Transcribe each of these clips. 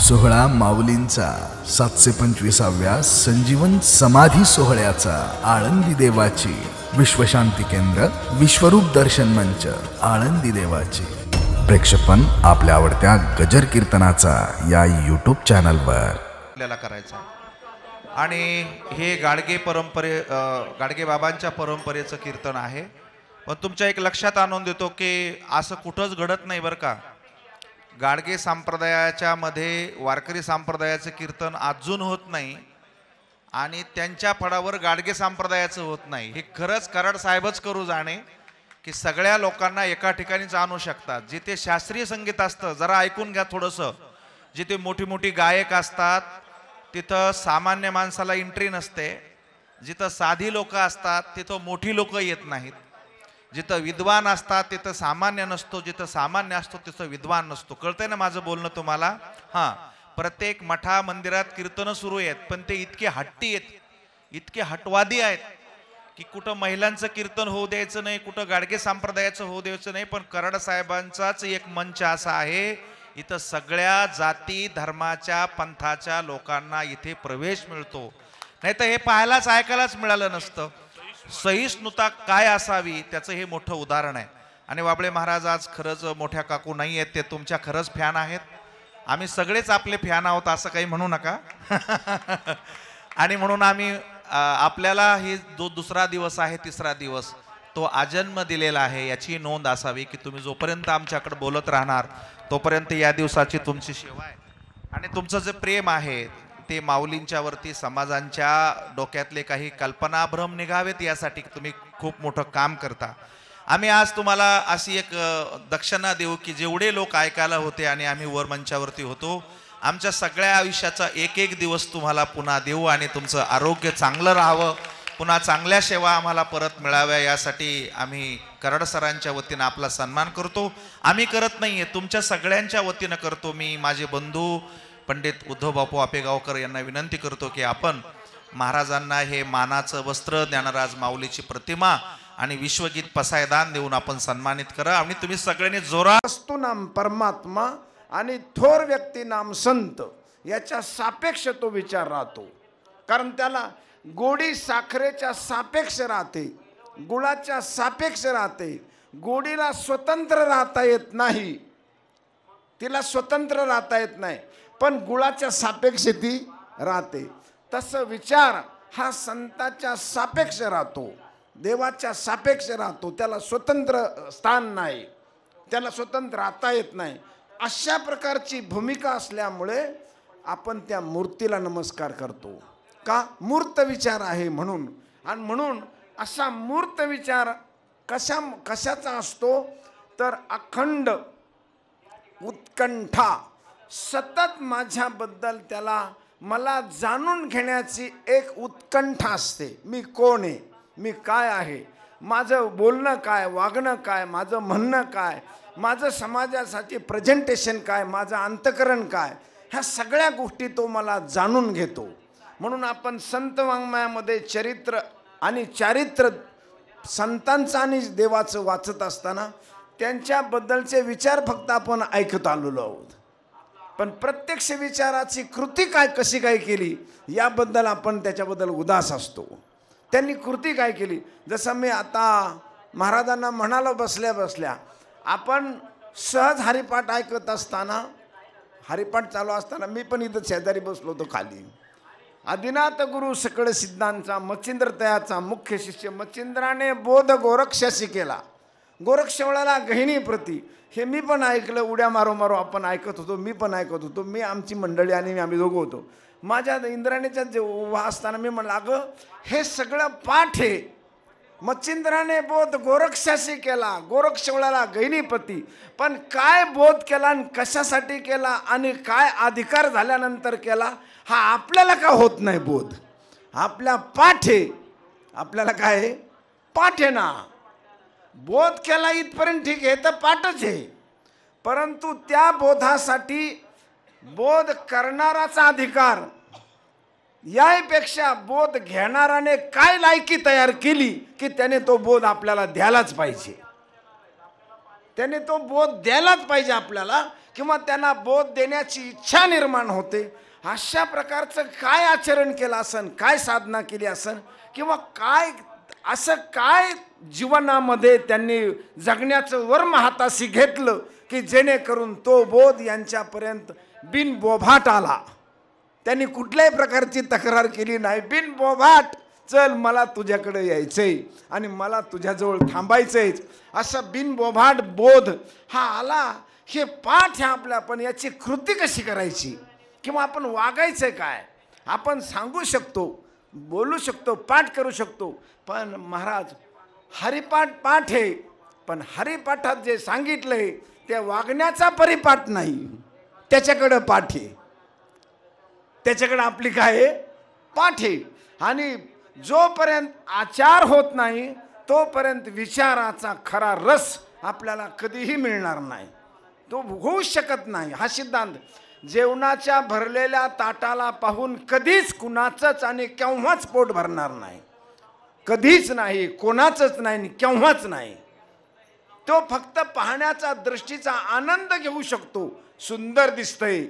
सोहळा माऊलींचा 725व्या संजीवन समाधी सोहळ्याचा आळंदी देवाची विश्वशांती केंद्र विश्वरूप दर्शन मंच आळंदी देवाची प्रेक्षेपण आपल्या आवडत्या गजर कीर्तनाचा या यूट्यूब चॅनलवर आपल्याला करायचा आणि हे गाडगे बाबांच्या परंपरेचं कीर्तन आहे। पण तुमच्या एक लक्षात आणून देतो की असं कुठंच घडत नाही बरं का। गाडगे संप्रदायाच्या मध्ये वारकरी संप्रदायाचं कीर्तन अजून होत नाही आणि त्यांच्या फळावर गाडगे संप्रदायाचं होत नाही। हे खरंच कराड साहेबच करू जाणे की सगळ्या लोकांना एका ठिकाणीच आणू शकतात। जिथे शास्त्रीय संगीत असतं जरा ऐकून घ्या थोडंसं, जिथे मोठी मोठी गायक असतात तिथं सामान्य माणसाला एंट्री नसते, जिथं साधी लोक असतात तिथं मोठी लोक येत नाहीत, जिथं विद्वान असतात तिथं सामान्य नसतो, जिथं सामान्य असतो तिथं विद्वान नसतो। कळतंय ना माझं बोलणं तुम्हाला? हां, प्रत्येक मठा मंदिरात कीर्तन सुरू आहेत पण ते इतके हट्टी आहेत, इतके हटवादी आहेत की कुठं महिलांचं कीर्तन होऊ द्यायचं नाही, कुठं गाडगे संप्रदायाचं होऊ द्यायचं नाही। पण कराड साहेबांचाच एक मंच असा आहे, इथं सगळ्या जाती धर्माच्या पंथाच्या लोकांना इथे प्रवेश मिळतो। नाही तर हे पाहायलाच ऐकायलाच मिळालं नसतं। सहिष्णुता काय असावी त्याचं हे मोठं उदाहरण आहे। आणि वाबळे महाराज आज खरंच मोठ्या काकू नाही आहेत, ते तुमच्या खरंच फॅन आहेत। आम्ही सगळेच आपले फॅन आहोत असं काही म्हणू नका आणि म्हणून आम्ही आपल्याला ही जो दुसरा दिवस आहे, तिसरा दिवस तो आजन्म दिलेला आहे याची नोंद असावी की तुम्ही जोपर्यंत आमच्याकडे बोलत राहणार तोपर्यंत या दिवसाची तुमची सेवा आहे आणि तुमचं जे प्रेम आहे ते माऊलींच्या वरती समाजांच्या डोक्यातले काही कल्पनाभ्रम निघावेत यासाठी तुम्ही खूप मोठं काम करता। आम्ही आज तुम्हाला अशी एक दक्षिणा देऊ की जेवढे लोक ऐकायला होते आणि आम्ही वर मंचावरती होतो, आमच्या सगळ्या आयुष्याचा एक एक दिवस तुम्हाला पुन्हा देऊ आणि तुमचं आरोग्य चांगलं राहावं, पुन्हा चांगल्या सेवा आम्हाला परत मिळाव्या यासाठी आम्ही कराड सरांच्या वतीनं आपला सन्मान करतो। आम्ही करत नाहीये, तुमच्या सगळ्यांच्या वतीनं करतो। मी माझे बंधू पंडित उद्धव बापू आपेगावकर यांना विनंती करतो की आपण महाराजांना हे मानाचं वस्त्र, ज्ञानराज माऊलीची प्रतिमा आणि विश्वगीत पसायदान देऊन आपण सन्मानित करा। आणि तुम्ही सगळ्यांनी जोरात वस्तू नाम परमात्मा आणि थोर व्यक्ती नाम संत याच्या सापेक्ष तो विचार राहतो। कारण त्याला गोडी साखरेच्या सापेक्ष राहते, गुळाच्या सापेक्ष राहते। गोडीला स्वतंत्र राहता येत नाही, तिला स्वतंत्र राहता येत नाही, पण गुळाच्या सापेक्ष ती राहते। तसं विचार हा संताच्या सापेक्ष राहतो, देवाच्या सापेक्ष राहतो। त्याला स्वतंत्र स्थान नाही, त्याला स्वतंत्र राहता येत नाही। अशा प्रकारची भूमिका असल्यामुळे आपण त्या मूर्तीला नमस्कार करतो का? मूर्त विचार आहे म्हणून। आणि म्हणून असा मूर्त विचार कशाचा असतो तर अखंड उत्कंठा, सतत माझ्याबद्दल त्याला मला जाणून घेण्याची एक उत्कंठा असते। मी कोण आहे, मी काय आहे, माझं बोलणं काय, वागणं काय, माझं म्हणणं काय, माझं समाजासाठी प्रेझेंटेशन काय, माझं अंतकरण काय, ह्या सगळ्या गोष्टी तो मला जाणून घेतो। म्हणून आपण संत वाङ्मयामध्ये चरित्र आणि चारित्र्य संतांचं आणि देवाचं वाचत असताना त्यांच्याबद्दलचे विचार फक्त आपण ऐकत आलेलो आहोत, पण प्रत्यक्ष विचाराची कृती काय कशी काय केली याबद्दल आपण त्याच्याबद्दल उदास असतो। त्यांनी कृती काय केली, जसं मी आता महाराजांना म्हणालो बसल्या बसल्या, आपण सहज हरिपाठ ऐकत असताना, हरिपाठ चालू असताना मी पण इथं शेजारी बसलो होतो खाली। आदिनाथ गुरु सकळ सिद्धांचा मच्छिंद्र तयाचा मुख्य शिष्य मच्छिंद्राने बोध गोरक्षाशी केला, गोरक्षवळाला गहिणी प्रती। हे मी पण ऐकलं, उड्या मारो मारो आपण ऐकत होतो, मी पण ऐकत होतो। मी आमची मंडळी आणि आम्ही दोघं होतो। माझ्या इंद्राणीच्या जे उभा असताना मी म्हणलं, अगं हे सगळं पाठ आहे। मच्छिंद्राने बोध गोरक्षाशी केला, गोरक्षवळाला गहिनीपती, पण काय बोध केला आणि कशासाठी केला आणि काय अधिकार झाल्यानंतर केला हा आपल्याला का होत नाही बोध? आपल्या पाठ आहे, आपल्याला काय आहे, पाठ आहे ना। बोध केला इथपर्यंत ठीक आहे, तर पाठच आहे, परंतु त्या बोधासाठी बोध करणाराचा अधिकार यापेक्षा बोध घेणाराने काय लायकी तयार केली की त्याने तो बोध आपल्याला द्यायलाच पाहिजे, त्याने तो बोध द्यायलाच पाहिजे आपल्याला किंवा त्यांना बोध देण्याची इच्छा निर्माण होते. अशा प्रकारचं काय आचरण केलं असन, काय साधना केली असन, किंवा काय असं काय जीवनामध्ये त्यांनी जगण्याचं वर्म हाताशी घेतलं की जेणेकरून तो बोध यांच्यापर्यंत बिनबोभाट आला. त्यांनी कुठल्याही प्रकारची तक्रार केली नाही. बिनबोभाट, चल मला तुझ्याकडे यायचंय आणि मला तुझ्याजवळ थांबायचंय, असं बिनबोभाट बोध हा आला. हे पाठ आहे आपल्या, पण याची कृती कशी करायची किंवा आपण वागायचं काय, आपण सांगू शकतो, बोलू शकतो, पाठ करू शकतो. पण महाराज हरिपाठ पाठ आहे, पण हरिपाठात जे सांगितलंय ते वागण्याचा परिपाठ नाही. त्याच्याकडं पाठ आहे, त्याच्याकडं आपली काय आहे, पाठ आहे. आणि जोपर्यंत आचार होत नाही तोपर्यंत विचाराचा खरा रस आपल्याला कधीही मिळणार नाही, तो होऊ शकत नाही. हा सिद्धांत जेवणाच्या भरलेल्या ताटाला पाहून कधीच कुणाचंच आणि केव्हाच पोट भरणार नाही, कधीच नाही, कोणाचंच नाही, केव्हाच नाही. तो फक्त पाहण्याचा दृष्टीचा आनंद घेऊ शकतो. सुंदर दिसतंय,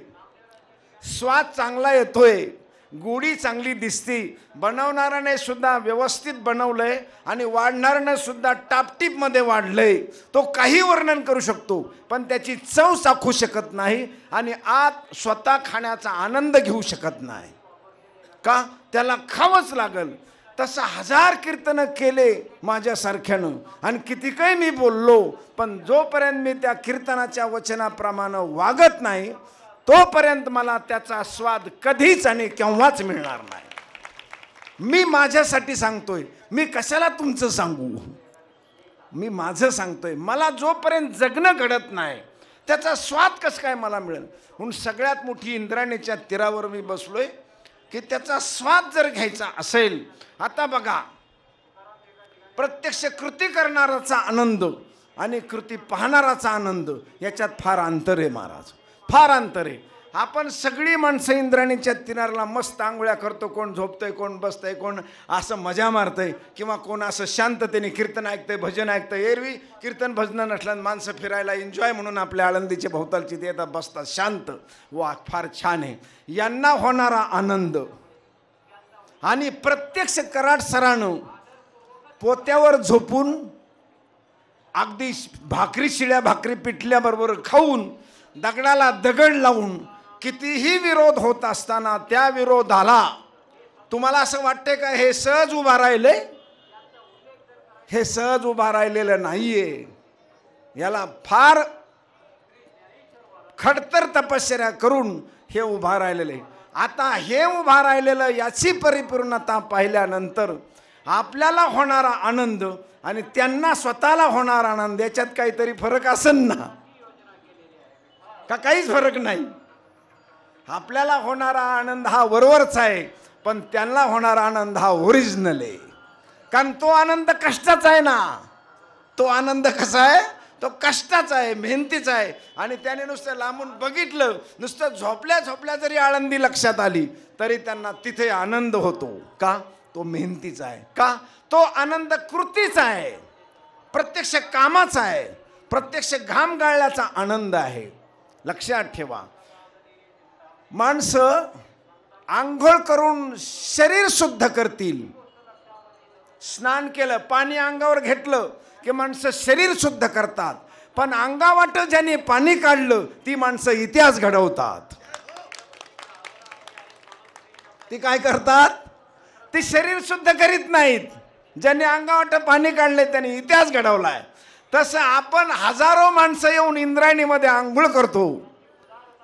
स्वाद चांगला येतोय, गोडी चांगली दिसती, बनवणाऱ्याने सुद्धा व्यवस्थित बनवलंय आणि वाढणाऱ्याने सुद्धा टापटीपमध्ये वाढलंय. तो काही वर्णन करू शकतो पण त्याची चव चाखू शकत नाही आणि आत स्वतः खाण्याचा आनंद घेऊ शकत नाही. का, त्याला खावंच लागल. तसं 1000 कीर्तनं केले माझ्यासारख्यानं आणि किती काही मी बोललो, पण जोपर्यंत मी त्या कीर्तनाच्या वचनाप्रमाणे वागत नाही तोपर्यंत मला त्याचा स्वाद कधीच आणि केव्हाच मिळणार नाही. मी माझ्यासाठी सांगतोय, मी कशाला तुमचं सांगू, मी माझं सांगतोय. मला जोपर्यंत जगणं घडत नाही त्याचा स्वाद कसं काय मला मिळेल. म्हणून सगळ्यात मोठी इंद्रायणीच्या तीरावर मी बसलोय की त्याचा स्वाद जर घ्यायचा असेल. आता बघा, प्रत्यक्ष कृती करणाराचा आनंद आणि कृती पाहणाराचा आनंद याच्यात फार अंतर आहे महाराज, फार अंतर आहे. आपण सगळी माणसं इंद्रायणीच्या किनाऱ्याला मस्त आंघोळ्या करतो, कोण झोपतंय, कोण बसतंय, कोण असं मजा मारतंय, किंवा कोण असं शांततेने कीर्तन ऐकतंय, भजन ऐकतंय. एरवी कीर्तन भजन नसल्यानं माणसं फिरायला एन्जॉय म्हणून आपल्या आळंदीच्या भोवतालची ते येतात, बसतात शांत. वा, फार छान आहे. यांना होणारा आनंद आणि प्रत्यक्ष कराड सरानं पोत्यावर झोपून अगदी भाकरी शिळ्या भाकरी पिठल्याबरोबर खाऊन दगडाला दगड लावून कितीही विरोध होत असताना त्या विरोधाला तुम्हाला असं वाटतंय का हे सहज उभा राहिले, हे सहज उभा राहिलेलं नाहीये. याला फार खडतर तपश्चर्या करून हे उभा राहिलेले. आता हे उभा राहिलेलं याची परिपूर्णता पाहिल्यानंतर आपल्याला होणारा आनंद आणि त्यांना स्वतःला होणारा आनंद याच्यात काहीतरी फरक असेल ना, का काहीच फरक नाही. आपल्याला होणारा आनंद हा वरवरचा आहे, पण त्यांना होणारा आनंद हा ओरिजिनल आहे. कारण तो आनंद कष्टाचा आहे ना, तो आनंद कसा आहे, तो कष्टाचा आहे, मेहनतीचा आहे. आणि त्याने नुसतं लांबून बघितलं, नुसतं झोपल्या झोपल्या जरी आळंदी लक्षात आली तरी त्यांना तिथे आनंद होतो. का, तो मेहनतीचा आहे. का, तो आनंद कृतीचा आहे, प्रत्यक्ष कामाचा आहे, प्रत्यक्ष घाम गाळल्याचा आनंद आहे. लक्षात ठेवा, माणसं आंघोळ करून शरीर शुद्ध करतील. स्नान केलं, पाणी अंगावर घेतलं की माणसं शरीर शुद्ध करतात, पण अंगावाट ज्याने पाणी काढलं ती माणसं इतिहास घडवतात. ती काय करतात, ती शरीर शुद्ध करीत नाहीत. ज्याने अंगावाट पाणी काढले त्याने इतिहास घडवलाय. तसं आपण हजारो माणसं येऊन इंद्रायणीमध्ये आंघोळ करतो,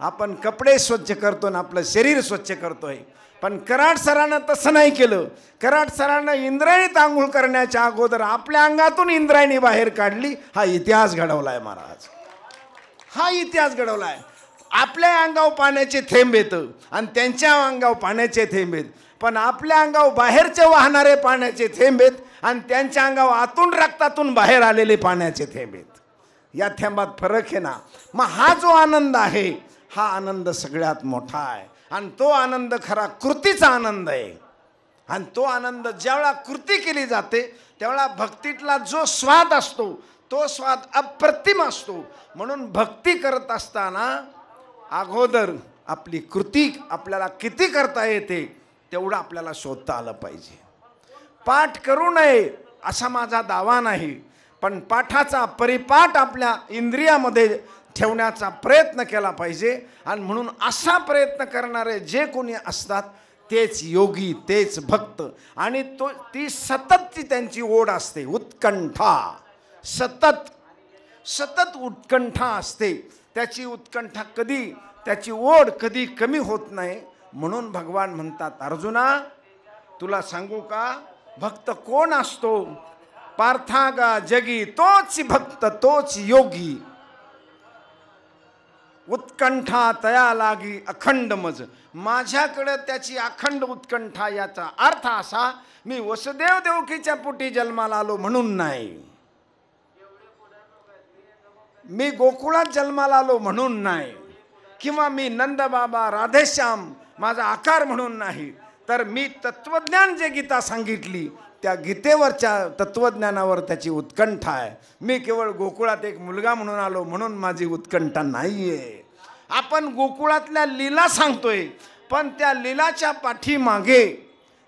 आपण कपडे स्वच्छ करतो आणि आपलं शरीर स्वच्छ करतोय. पण कराड सरानं तसं नाही केलं. कराड सरानं इंद्रायणीत आंघोळ करण्याच्या अगोदर आपल्या अंगातून इंद्रायणी बाहेर काढली. हा इतिहास घडवलाय महाराज, हा इतिहास घडवलाय. आपल्या अंगावर पाण्याचे थेंब येतं आणि त्यांच्या अंगावर पाण्याचे थेंब येत, पण आपल्या अंगावर बाहेरचे वाहणारे पाण्याचे थेंब येत आणि त्यांच्या अंगावर आतून रक्तातून बाहेर आलेले पाण्याचे थेंब येत. या थेंबात फरक आहे ना. मग हा जो आनंद आहे हा आनंद सगळ्यात मोठा आहे आणि तो आनंद खरा कृतीचा आनंद आहे. आणि तो आनंद ज्यावेळा कृती केली जाते त्यावेळा भक्तीतला जो स्वाद असतो तो स्वाद अप्रतिम असतो. म्हणून भक्ती करत असताना अगोदर आपली कृती आपल्याला किती करता येते तेवढं आपल्याला शोधता आलं पाहिजे. पाठ करू नये असा माझा दावा नाही, पण पाठाचा परिपाठ आपल्या इंद्रियामध्ये ठेवण्याचा प्रयत्न केला पाहिजे. आणि म्हणून असा प्रयत्न करणारे जे कोणी असतात तेच योगी, तेच भक्त. आणि ती सततची त्यांची ओढ असते, उत्कंठा, सतत उत्कंठा असते. त्याची उत्कंठा कधी, त्याची ओढ कधी कमी होत नाही. म्हणून भगवान म्हणतात, अर्जुना तुला सांगू का भक्त कोण असतो? पार्थागा जगी तोच भक्त तोच योगी, उत्कंठा तया लागी अखंड मज. माझ्याकडे त्याची अखंड उत्कंठा. याचा अर्थ असा, मी वसुदेव देवकीच्या पोटी जन्माला आलो म्हणून नाही, मी गोकुळात जन्माला आलो म्हणून नाही, किंवा मी नंदबाबा राधेश्याम माझा आकार म्हणून नाही, तर मी तत्वज्ञान जे गीता सांगितली त्या गीतेवरच्या तत्वज्ञानावर त्याची उत्कंठा आहे. मी केवळ गोकुळात एक मुलगा म्हणून आलो म्हणून माझी उत्कंठा नाहीये. आपण गोकुळातल्या लीला सांगतोय, पण त्या लीलाच्या पाठीमागे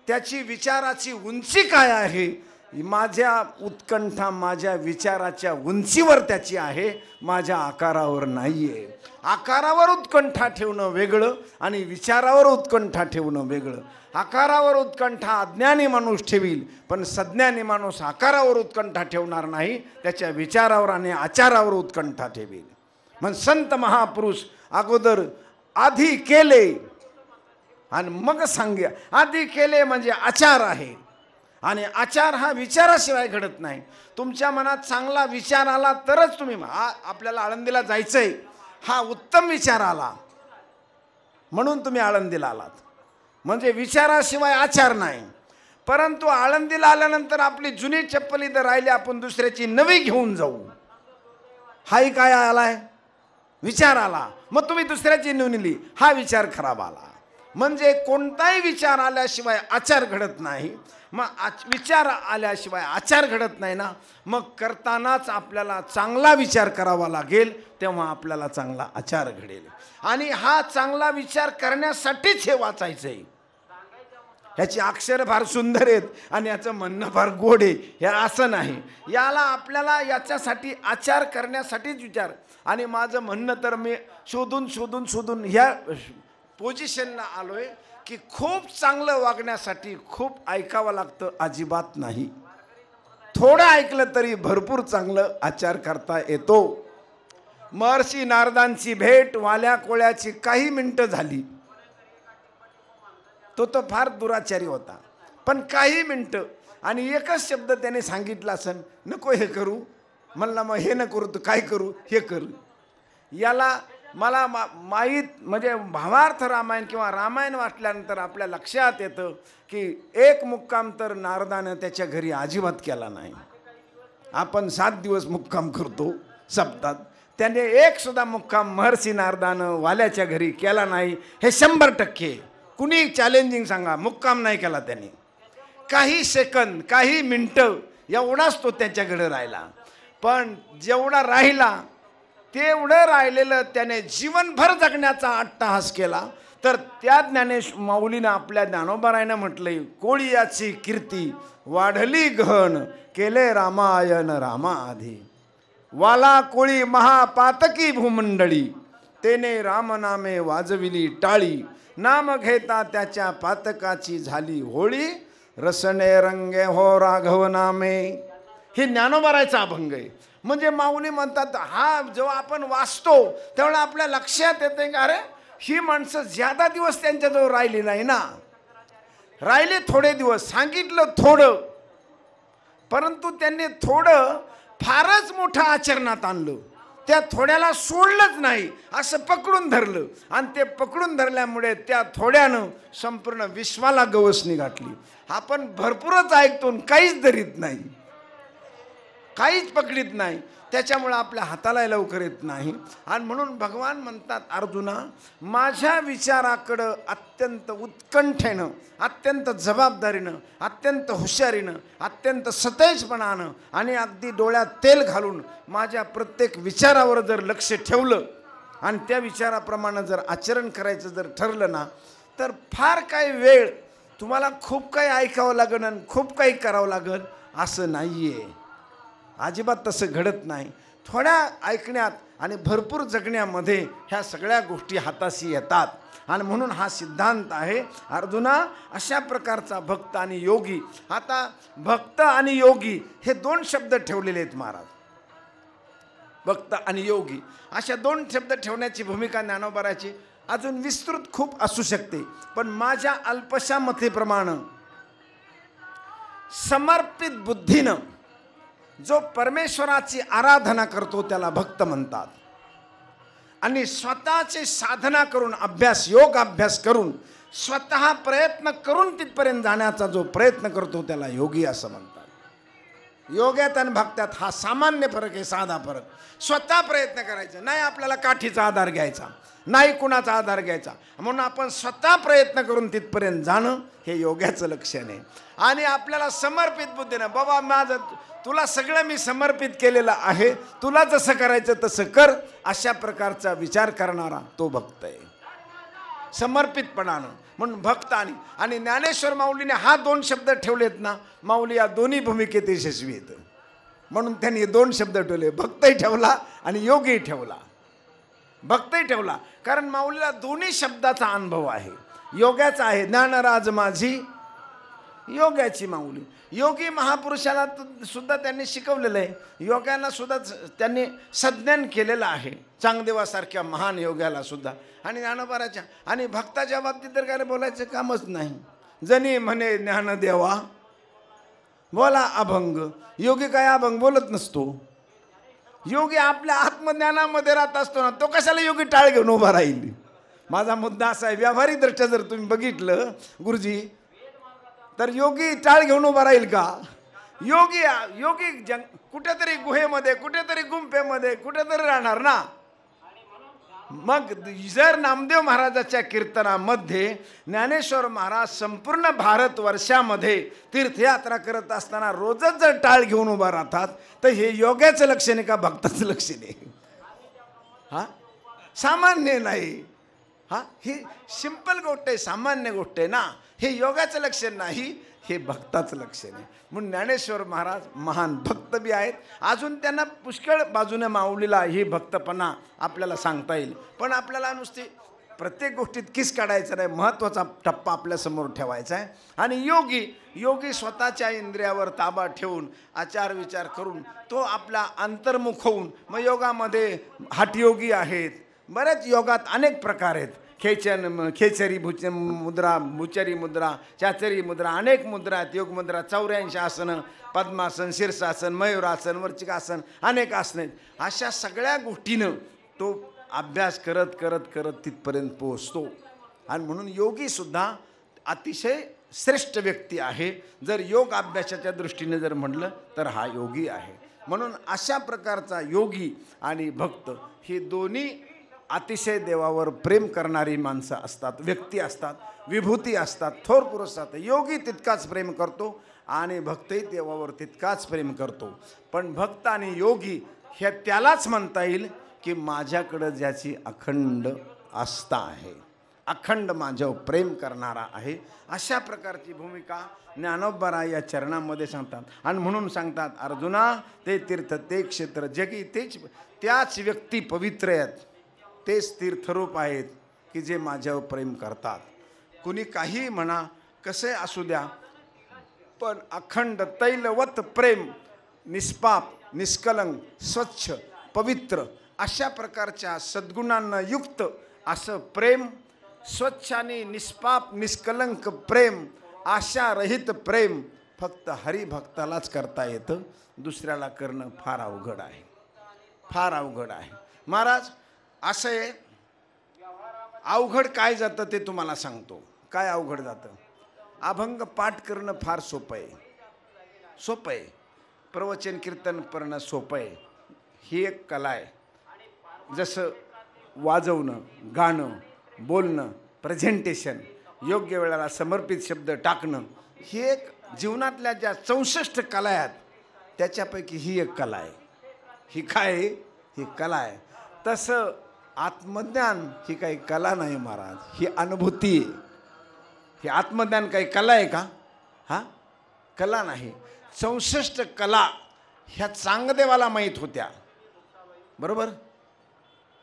त्याची विचाराची उंची काय आहे? माझ्या उत्कंठा माझ्या विचाराच्या उंचीवर त्याची आहे, माझ्या आकारावर नाहीये. आकारावर उत्कंठा ठेवणं वेगळं आणि विचारावर उत्कंठा ठेवणं वेगळं. आकारावर उत्कंठा अज्ञानी माणूस ठेवील, पण सज्ञानी माणूस आकारावर उत्कंठा ठेवणार नाही, त्याच्या विचारावर आणि आचारावर उत्कंठा ठेवील. मग संत महापुरुष अगोदर आधी केले आणि मग सांगे. आधी केले म्हणजे आचार आहे, आणि आचार हा विचाराशिवाय घडत नाही. तुमच्या मनात चांगला विचार आला तरच तुम्ही, आपल्याला आळंदीला जायचंय, हा उत्तम विचार आला म्हणून तुम्ही आळंदीला आलात, म्हणजे विचाराशिवाय आचार नाही. परंतु आळंदीला आल्यानंतर आपली जुनी चप्पल इथं राहिली, आपण दुसऱ्याची नवी घेऊन जाऊ, हाही काय आलाय? विचार आला. मग तुम्ही दुसऱ्याची नेली, हा विचार खराब आला. म्हणजे कोणताही विचार आल्याशिवाय आचार घडत नाही. मग विचार आल्याशिवाय आचार घडत नाही ना. मग करतानाच आपल्याला चांगला विचार करावा लागेल, तेव्हा आपल्याला चांगला आचार घडेल. आणि हा चांगला विचार करण्यासाठीच हे वाचायचं आहे. ह्याची अक्षर फार सुंदर आहेत आणि याचं म्हणणं फार गोड आहे, हे असं नाही. याला आपल्याला याच्यासाठी आचार करण्यासाठीच विचार. आणि माझं म्हणणं तर मी शोधून ह्या पोझिशनला आलोय की खूप चांगलं वागण्यासाठी खूप ऐकावं लागतं, अजिबात नाही. थोडं ऐकलं तरी भरपूर चांगलं आचार करता येतो. महर्षी नारदांची भेट वाल्या कोळ्याची काही मिनिटं झाली. तो तर फार दुराचारी होता, पण काही मिनिटं, आणि एकच शब्द त्याने सांगितला असन, नको हे करू. म्हणला मग हे न करू तर काय करू? हे करू. याला मला माहीत, म्हणजे भावार्थ रामायण किंवा रामायण वाचल्यानंतर आपल्या लक्षात येतं की एक मुक्काम तर नारदानं त्याच्या घरी अजिबात केला नाही. आपण 7 दिवस मुक्काम करतो सप्ताहात, त्याने एक सुद्धा मुक्काम महर्षी नारदानं वाल्याच्या घरी केला नाही. हे 100%. कुणी चॅलेंजिंग सांगा, मुक्काम नाही केला त्याने. काही सेकंद, काही मिनटं एवढाच तो त्याच्याकडे राहिला. पण जेवढा राहिला तेवढं राहिलेलं त्याने जीवनभर जगण्याचा अट्टहास केला. तर त्या ज्ञानेश माऊलीनं आपल्या ज्ञानोबारायनं म्हटलंय, कोळीयाची कीर्ती वाढली गहन, केले रामायण रामाआधी. वाला कोळी महापातकी भूमंडळी, तेने रामनामे वाजविली टाळी. नाम घेता त्याच्या पातकाची झाली होळी, रसने रंगे हो राघव नामे. हे ज्ञानोबारायचा अभंग आहे. म्हणजे माऊली म्हणतात, हा जेव्हा आपण वाचतो तेव्हा आपल्या लक्षात येते की अरे ही माणसं ज्यादा दिवस त्यांच्याजवळ राहिली नाही ना. राहिले थोडे दिवस, सांगितलं थोडं, परंतु त्यांनी थोडं फारच मोठं आचरणात आणलं. त्या थोड्याला सोडलंच नाही, असं पकडून धरलं. आणि ते पकडून धरल्यामुळे त्या थोड्यानं संपूर्ण विश्वाला गवसणी घातली. आपण भरपूरच ऐकतो, काहीच धरीत नाही, काहीच पकडीत नाही. त्याच्यामुळं आपल्या हाताला लवकर येत नाही. आणि म्हणून भगवान म्हणतात, अर्जुना माझ्या विचाराकडं अत्यंत उत्कंठेनं, अत्यंत जबाबदारीनं, अत्यंत हुशारीनं, अत्यंत सतेजपणानं आणि अगदी डोळ्यात तेल घालून माझ्या प्रत्येक विचारावर जर लक्ष ठेवलं आणि त्या विचाराप्रमाणे जर आचरण करायचं जर ठरलं ना, तर फार काही वेळ तुम्हाला खूप काही ऐकावं लागेल आणि खूप काही करावं लागेल असं नाही आहे. अजिबात तसं घडत नाही. थोड्या ऐकण्यात आणि भरपूर जगण्यामध्ये ह्या सगळ्या गोष्टी हाताशी येतात. आणि म्हणून हा सिद्धांत आहे अर्जुना. अशा प्रकारचा भक्त आणि योगी. आता भक्त आणि योगी हे 2 शब्द ठेवलेले आहेत महाराज. भक्त आणि योगी अशा 2 शब्द ठेवण्याची भूमिका ज्ञानोबाराची अजून विस्तृत खूप असू शकते. पण माझ्या अल्पशा मतेप्रमाणे समर्पित बुद्धीनं जो परमेश्वराची आराधना करतो त्याला भक्त म्हणतात. आणि स्वतःची साधना करून अभ्यास, योग अभ्यास करून स्वतः प्रयत्न करून तिथपर्यंत जाण्याचा जो प्रयत्न करतो त्याला योगी असं म्हणतात. योग्यात आणि भक्त्यात हा सामान्य फरक आहे, साधा फरक. स्वतः प्रयत्न करायचा नाही, आपल्याला काठीचा आधार घ्यायचा नाही, कुणाचा आधार घ्यायचा. म्हणून आपण स्वतः प्रयत्न करून तिथपर्यंत जाणं हे योग्याचं लक्षण आहे. आणि आपल्याला समर्पित बुद्धीनं, बाबा माझं तुला सगळं मी समर्पित केलेलं आहे, तुला जसं करायचं तसं कर, अशा प्रकारचा विचार करणारा तो भक्त आहे समर्पितपणानं. म्हणून भक्त आणि ज्ञानेश्वर माऊलीने हा 2 शब्द ठेवलेत ना, माऊली या दोन्ही भूमिकेत यशस्वी येतं. म्हणून त्यांनी 2 शब्द ठेवले, भक्तही ठेवला आणि योगी ठेवला. भक्तही ठेवला कारण माऊलीला दोन्ही शब्दाचा अनुभव आहे. योग्याचा आहे, ज्ञानराज माझी योग्याची माऊली. योगी महापुरुषाला सुद्धा त्यांनी शिकवलेलं आहे. योग्याला सुद्धा त्यांनी संज्ञान केलेलं आहे, चांगदेवासारख्या महान योग्याला सुद्धा. आणि ज्ञानोबाराच्या आणि भक्ताच्या बाबतीत तर काय बोलायचं कामच नाही. जनी म्हणे ज्ञानदेवा बोला अभंग. योगी काय अभंग बोलत नसतो. योगी आपल्या आत्मज्ञानामध्ये राहत असतो ना, तो कशाला योगी टाळ घेऊन उभा राहील. माझा मुद्दा असा आहे, व्यावहारिक दृष्ट्या जर तुम्ही बघितलं गुरुजी, तर योगी टाळ घेऊन उभा राहील का? योगी कुठेतरी गुहेमध्ये, कुठेतरी गुंफेमध्ये कुठेतरी राहणार ना. मग जर नामदेव महाराजाच्या कीर्तनामध्ये ज्ञानेश्वर महाराज संपूर्ण भारतवर्षामध्ये तीर्थयात्रा करत असताना रोजच जर टाळ घेऊन उभा राहतात, तर हे योग्याचं लक्षण आहे का भक्ताचं लक्षण आहे? हा सामान्य नाही. हा ही सिंपल गोष्ट आहे, सामान्य गोष्ट आहे ना. हे योगाचं लक्षण नाही, हे भक्ताचं लक्षण आहे. म्हणून ज्ञानेश्वर महाराज महान भक्त बी आहेत. अजून त्यांना पुष्कळ बाजूने माऊलीला ही भक्तपणा आपल्याला सांगता येईल. पण आपल्याला नुसती प्रत्येक गोष्टीत किस काढायचं नाही, महत्त्वाचा टप्पा आपल्यासमोर ठेवायचा आहे. आणि योगी स्वतःच्या इंद्रियावर ताबा ठेवून आचार विचार करून तो आपला अंतर्मुख होऊन, मग योगामध्ये हठयोगी आहेत, बरेच योगात अनेक प्रकार आहेत. खेचरी मुद्रा, भुचरी मुद्रा, चाचरी मुद्रा, अनेक मुद्रा आहेत. योग मुद्रा 84 आसनं, पद्मासन, शीर्षासन, मयूरासन, वर्चिकासन, अनेक आसन आहेत. अशा सगळ्या गोष्टीनं तो अभ्यास करत करत करत तिथपर्यंत पोहोचतो. आणि म्हणून योगीसुद्धा अतिशय श्रेष्ठ व्यक्ती आहे. जर योग अभ्यासाच्या दृष्टीने जर म्हटलं तर हा योगी आहे. म्हणून अशा प्रकारचा योगी आणि भक्त ही दोन्ही अतिशय देवावर प्रेम करणारी माणसं असतात, व्यक्ती असतात, विभूती असतात, थोर पुरुष असतात. योगी तितकाच प्रेम करतो आणि भक्तही देवावर तितकाच प्रेम करतो. पण भक्त आणि योगी हे त्यालाच म्हणता येईल की माझ्याकडं ज्याची अखंड आस्था आहे, अखंड माझ्यावर प्रेम करणारा आहे. अशा प्रकारची भूमिका ज्ञानोबा या चरणामध्ये सांगतात. आणि म्हणून सांगतात, अर्जुना ते तीर्थ ते क्षेत्र जगी त्याच व्यक्ती पवित्र आहेत, तेच तीर्थरूप आहेत की जे माझ्यावर प्रेम करतात. कुणी काही म्हणा, कसे असू द्या, पण अखंड तैलवत प्रेम, निष्पाप, निष्कलंक, स्वच्छ, पवित्र अशा प्रकारच्या सद्गुणांना युक्त असं प्रेम, स्वच्छ आणि निष्पाप निष्कलंक प्रेम, आशारहित प्रेम फक्त हरिभक्तालाच करता येतं. दुसऱ्याला करणं फार अवघड आहे, फार अवघड आहे. महाराज असं आहे, अवघड काय जातं ते तुम्हाला सांगतो. काय अवघड जातं? अभंग पाठ करणं फार सोपं आहे, सोपं आहे. प्रवचन कीर्तन करणं सोपं आहे. ही एक कला आहे. जसं वाजवणं, गाणं, बोलणं, प्रेझेंटेशन, योग्य वेळेला समर्पित शब्द टाकणं, ही एक जीवनातल्या ज्या 64 कला आहेत त्याच्यापैकी ही एक कला आहे. ही काय आहे? ही कला आहे. तसं आत्मज्ञान ही काही कला नाही महाराज, ही अनुभूती आहे. ही आत्मज्ञान काही कला आहे का? हा, कला नाही. 64 कला ह्या चांगदेवाला माहीत होत्या. बरोबर?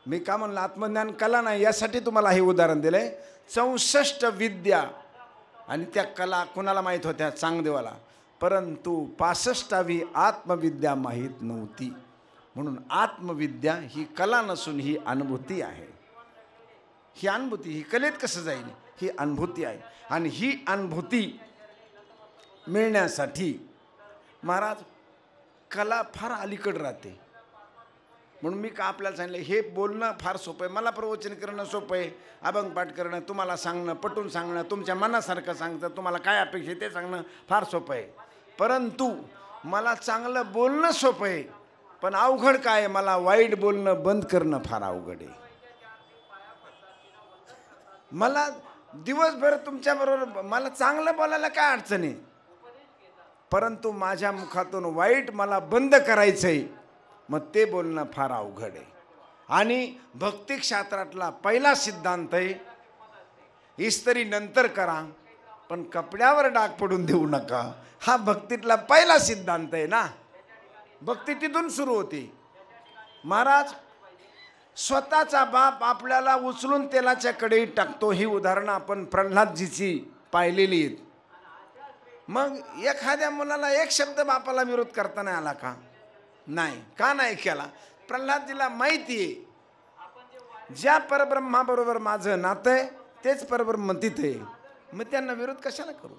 मी का म्हणलं आत्मज्ञान कला नाही, यासाठी तुम्हाला हे उदाहरण दिलंय. 64 विद्या आणि त्या कला कोणाला माहीत होत्या? चांगदेवाला. परंतु 65वी आत्मविद्या माहीत नव्हती. म्हणून आत्मविद्या ही कला नसून ही अनुभूती आहे. ही अनुभूती, ही कलेत कसं जाईल? ही अनुभूती आहे. आणि ही अनुभूती मिळण्यासाठी महाराज कला फार अलीकड राहते. म्हणून मी का आपल्याला सांगितलं, हे बोलणं फार सोपं आहे. मला प्रवचन करणं सोपं आहे, अभंग पाठ करणं, तुम्हाला सांगणं, पटून सांगणं, तुमच्या मनासारखं सांगतं, तुम्हाला काय अपेक्षा आहे ते सांगणं फार सोपं आहे. परंतु मला चांगलं बोलणं सोपं आहे, पण अवघड काय आहे? मला वाईट बोलणं बंद करणं फार अवघड आहे. मला दिवसभर तुमच्याबरोबर मला चांगलं बोलायला काय अडचण आहे, परंतु माझ्या मुखातून वाईट मला बंद करायचं आहे, मग ते बोलणं फार अवघड आहे. आणि भक्तिशास्त्रातला पहिला सिद्धांत आहे, इस्त्री नंतर करा पण कपड्यावर डाग पडून देऊ नका. हा भक्तीतला पहिला सिद्धांत आहे ना. भक्ती तिथून सुरू होती. महाराज स्वतःचा बाप आपल्याला उचलून तेलाच्या कढईत टाकतो, ही उदाहरणं आपण प्रल्हादजीची पाहिलेली आहेत. मग एखाद्या मुलाला एक शब्द बापाला विरोध करता नाही आला का? नाही. का नाही केला? प्रल्हादजीला माहिती आहे ज्या परब्रह्माबरोबर माझं नातं आहे तेच परब्रह्म तिथे, मग त्यांना विरोध कशाला करू?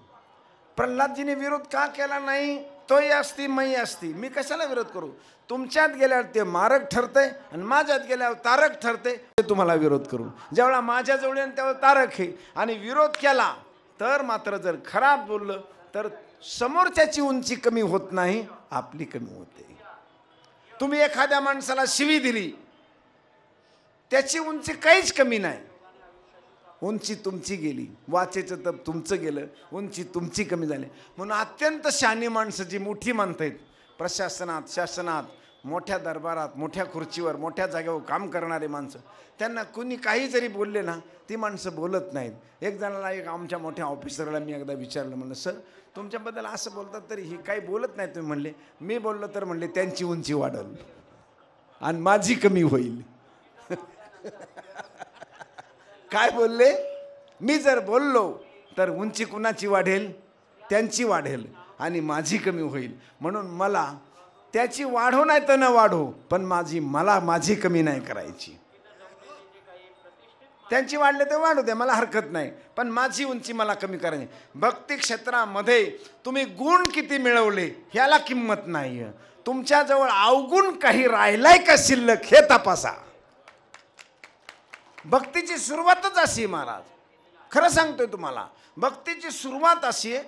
प्रल्हादजीने विरोध का केला नाही? तोही असती मही असती, मी कशाला विरोध करू? तुमच्यात गेल्यावर ते मारक ठरतंय आणि माझ्यात गेल्यावर तारक ठरते, ते तुम्हाला विरोध करू. जेवढा माझ्या जवळ येईल तेव्हा तारक आहे. आणि विरोध केला तर मात्र जर खराब बोललं तर समोरच्याची उंची कमी होत नाही, आपली कमी होते. तुम्ही एखाद्या माणसाला शिवी दिली, त्याची उंची काहीच कमी नाही, उंची तुमची गेली. वाचेचं तप तुमचं गेलं, उंची तुमची कमी झाली. म्हणून अत्यंत शहाणी माणसं जी मोठी मानतायत, प्रशासनात, शासनात, मोठ्या दरबारात, मोठ्या खुर्चीवर, मोठ्या जागेवर काम करणारे माणसं, त्यांना कुणी काही जरी बोलले ना, ती माणसं बोलत नाहीत. एक जणाला, एक आमच्या मोठ्या ऑफिसरला मी एकदा विचारलं, म्हणलं सर तुमच्याबद्दल असं बोलतात तरी ही काही बोलत नाही तुम्ही. म्हणले मी बोललो तर म्हणले त्यांची उंची वाढल आणि माझी कमी होईल. काय बोलले? मी जर बोललो तर उंची कुणाची वाढेल? त्यांची वाढेल आणि माझी कमी होईल. म्हणून मला त्याची वाढो नाही तर न वाढो, पण माझी कमी नाही करायची. त्यांची वाढले तर वाढू द्या, मला हरकत नाही, पण माझी उंची मला कमी करायची. भक्ती क्षेत्रामध्ये तुम्ही गुण किती मिळवले ह्याला किंमत नाही, तुमच्याजवळ अवगुण काही राहिलाय का शिल्लक हे तपासा. भक्तीची सुरुवातच अशी महाराज, खरं सांगतोय तुम्हाला, भक्तीची सुरुवात अशी आहे,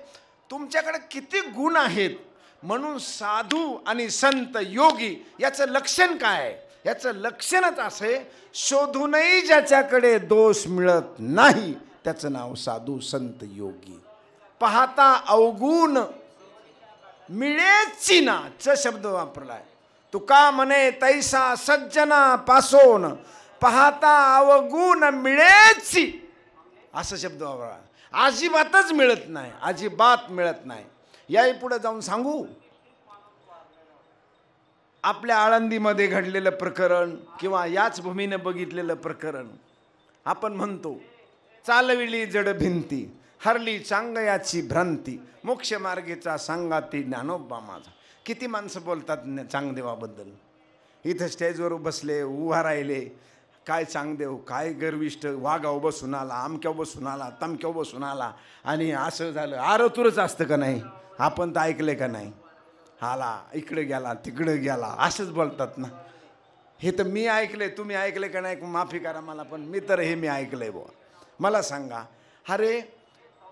तुमच्याकडे किती गुण आहेत. म्हणून साधू आणि संत योगी याचं लक्षण काय आहे? याचं लक्षणच असं आहे, शोधूनही ज्याच्याकडे दोष मिळत नाही त्याचं नाव साधू संत योगी. पाहता अवगुण मिळेची ना च शब्द वापरलाय. तुका म्हणे तैसा सज्जना पासोन पाहता अवगुण मिळेची, असा शब्द वापरा. अजिबातच मिळत नाही, अजिबात मिळत नाही. याही पुढे जाऊन सांगू, आपल्या आळंदीमध्ये घडलेलं प्रकरण किंवा याच भूमीने बघितलेलं प्रकरण. आपण म्हणतो चालविली जड भिंती, हरली चांगयाची भ्रांती, मोक्ष मार्गेचा सांगाती ज्ञानोबा माझा. किती माणसं बोलतात चांगदेवाबद्दल. इथं स्टेजवर बसले, उभा राहिले, काय चांगदेव, काय गर्विष्ठ, वाघाव बसून आला, आमक्याव बसून आला, तमक्याव बसून आला, आणि असं झालं. आरतुरच असतं का नाही? आपण तर ऐकले का नाही? आला इकडे गेला तिकडे गेला, असंच बोलतात ना. हे तर मी ऐकले, तुम्ही ऐकले का नाही माफी करा मला, पण मी तर हे मी ऐकलंय बुवा. मला सांगा, अरे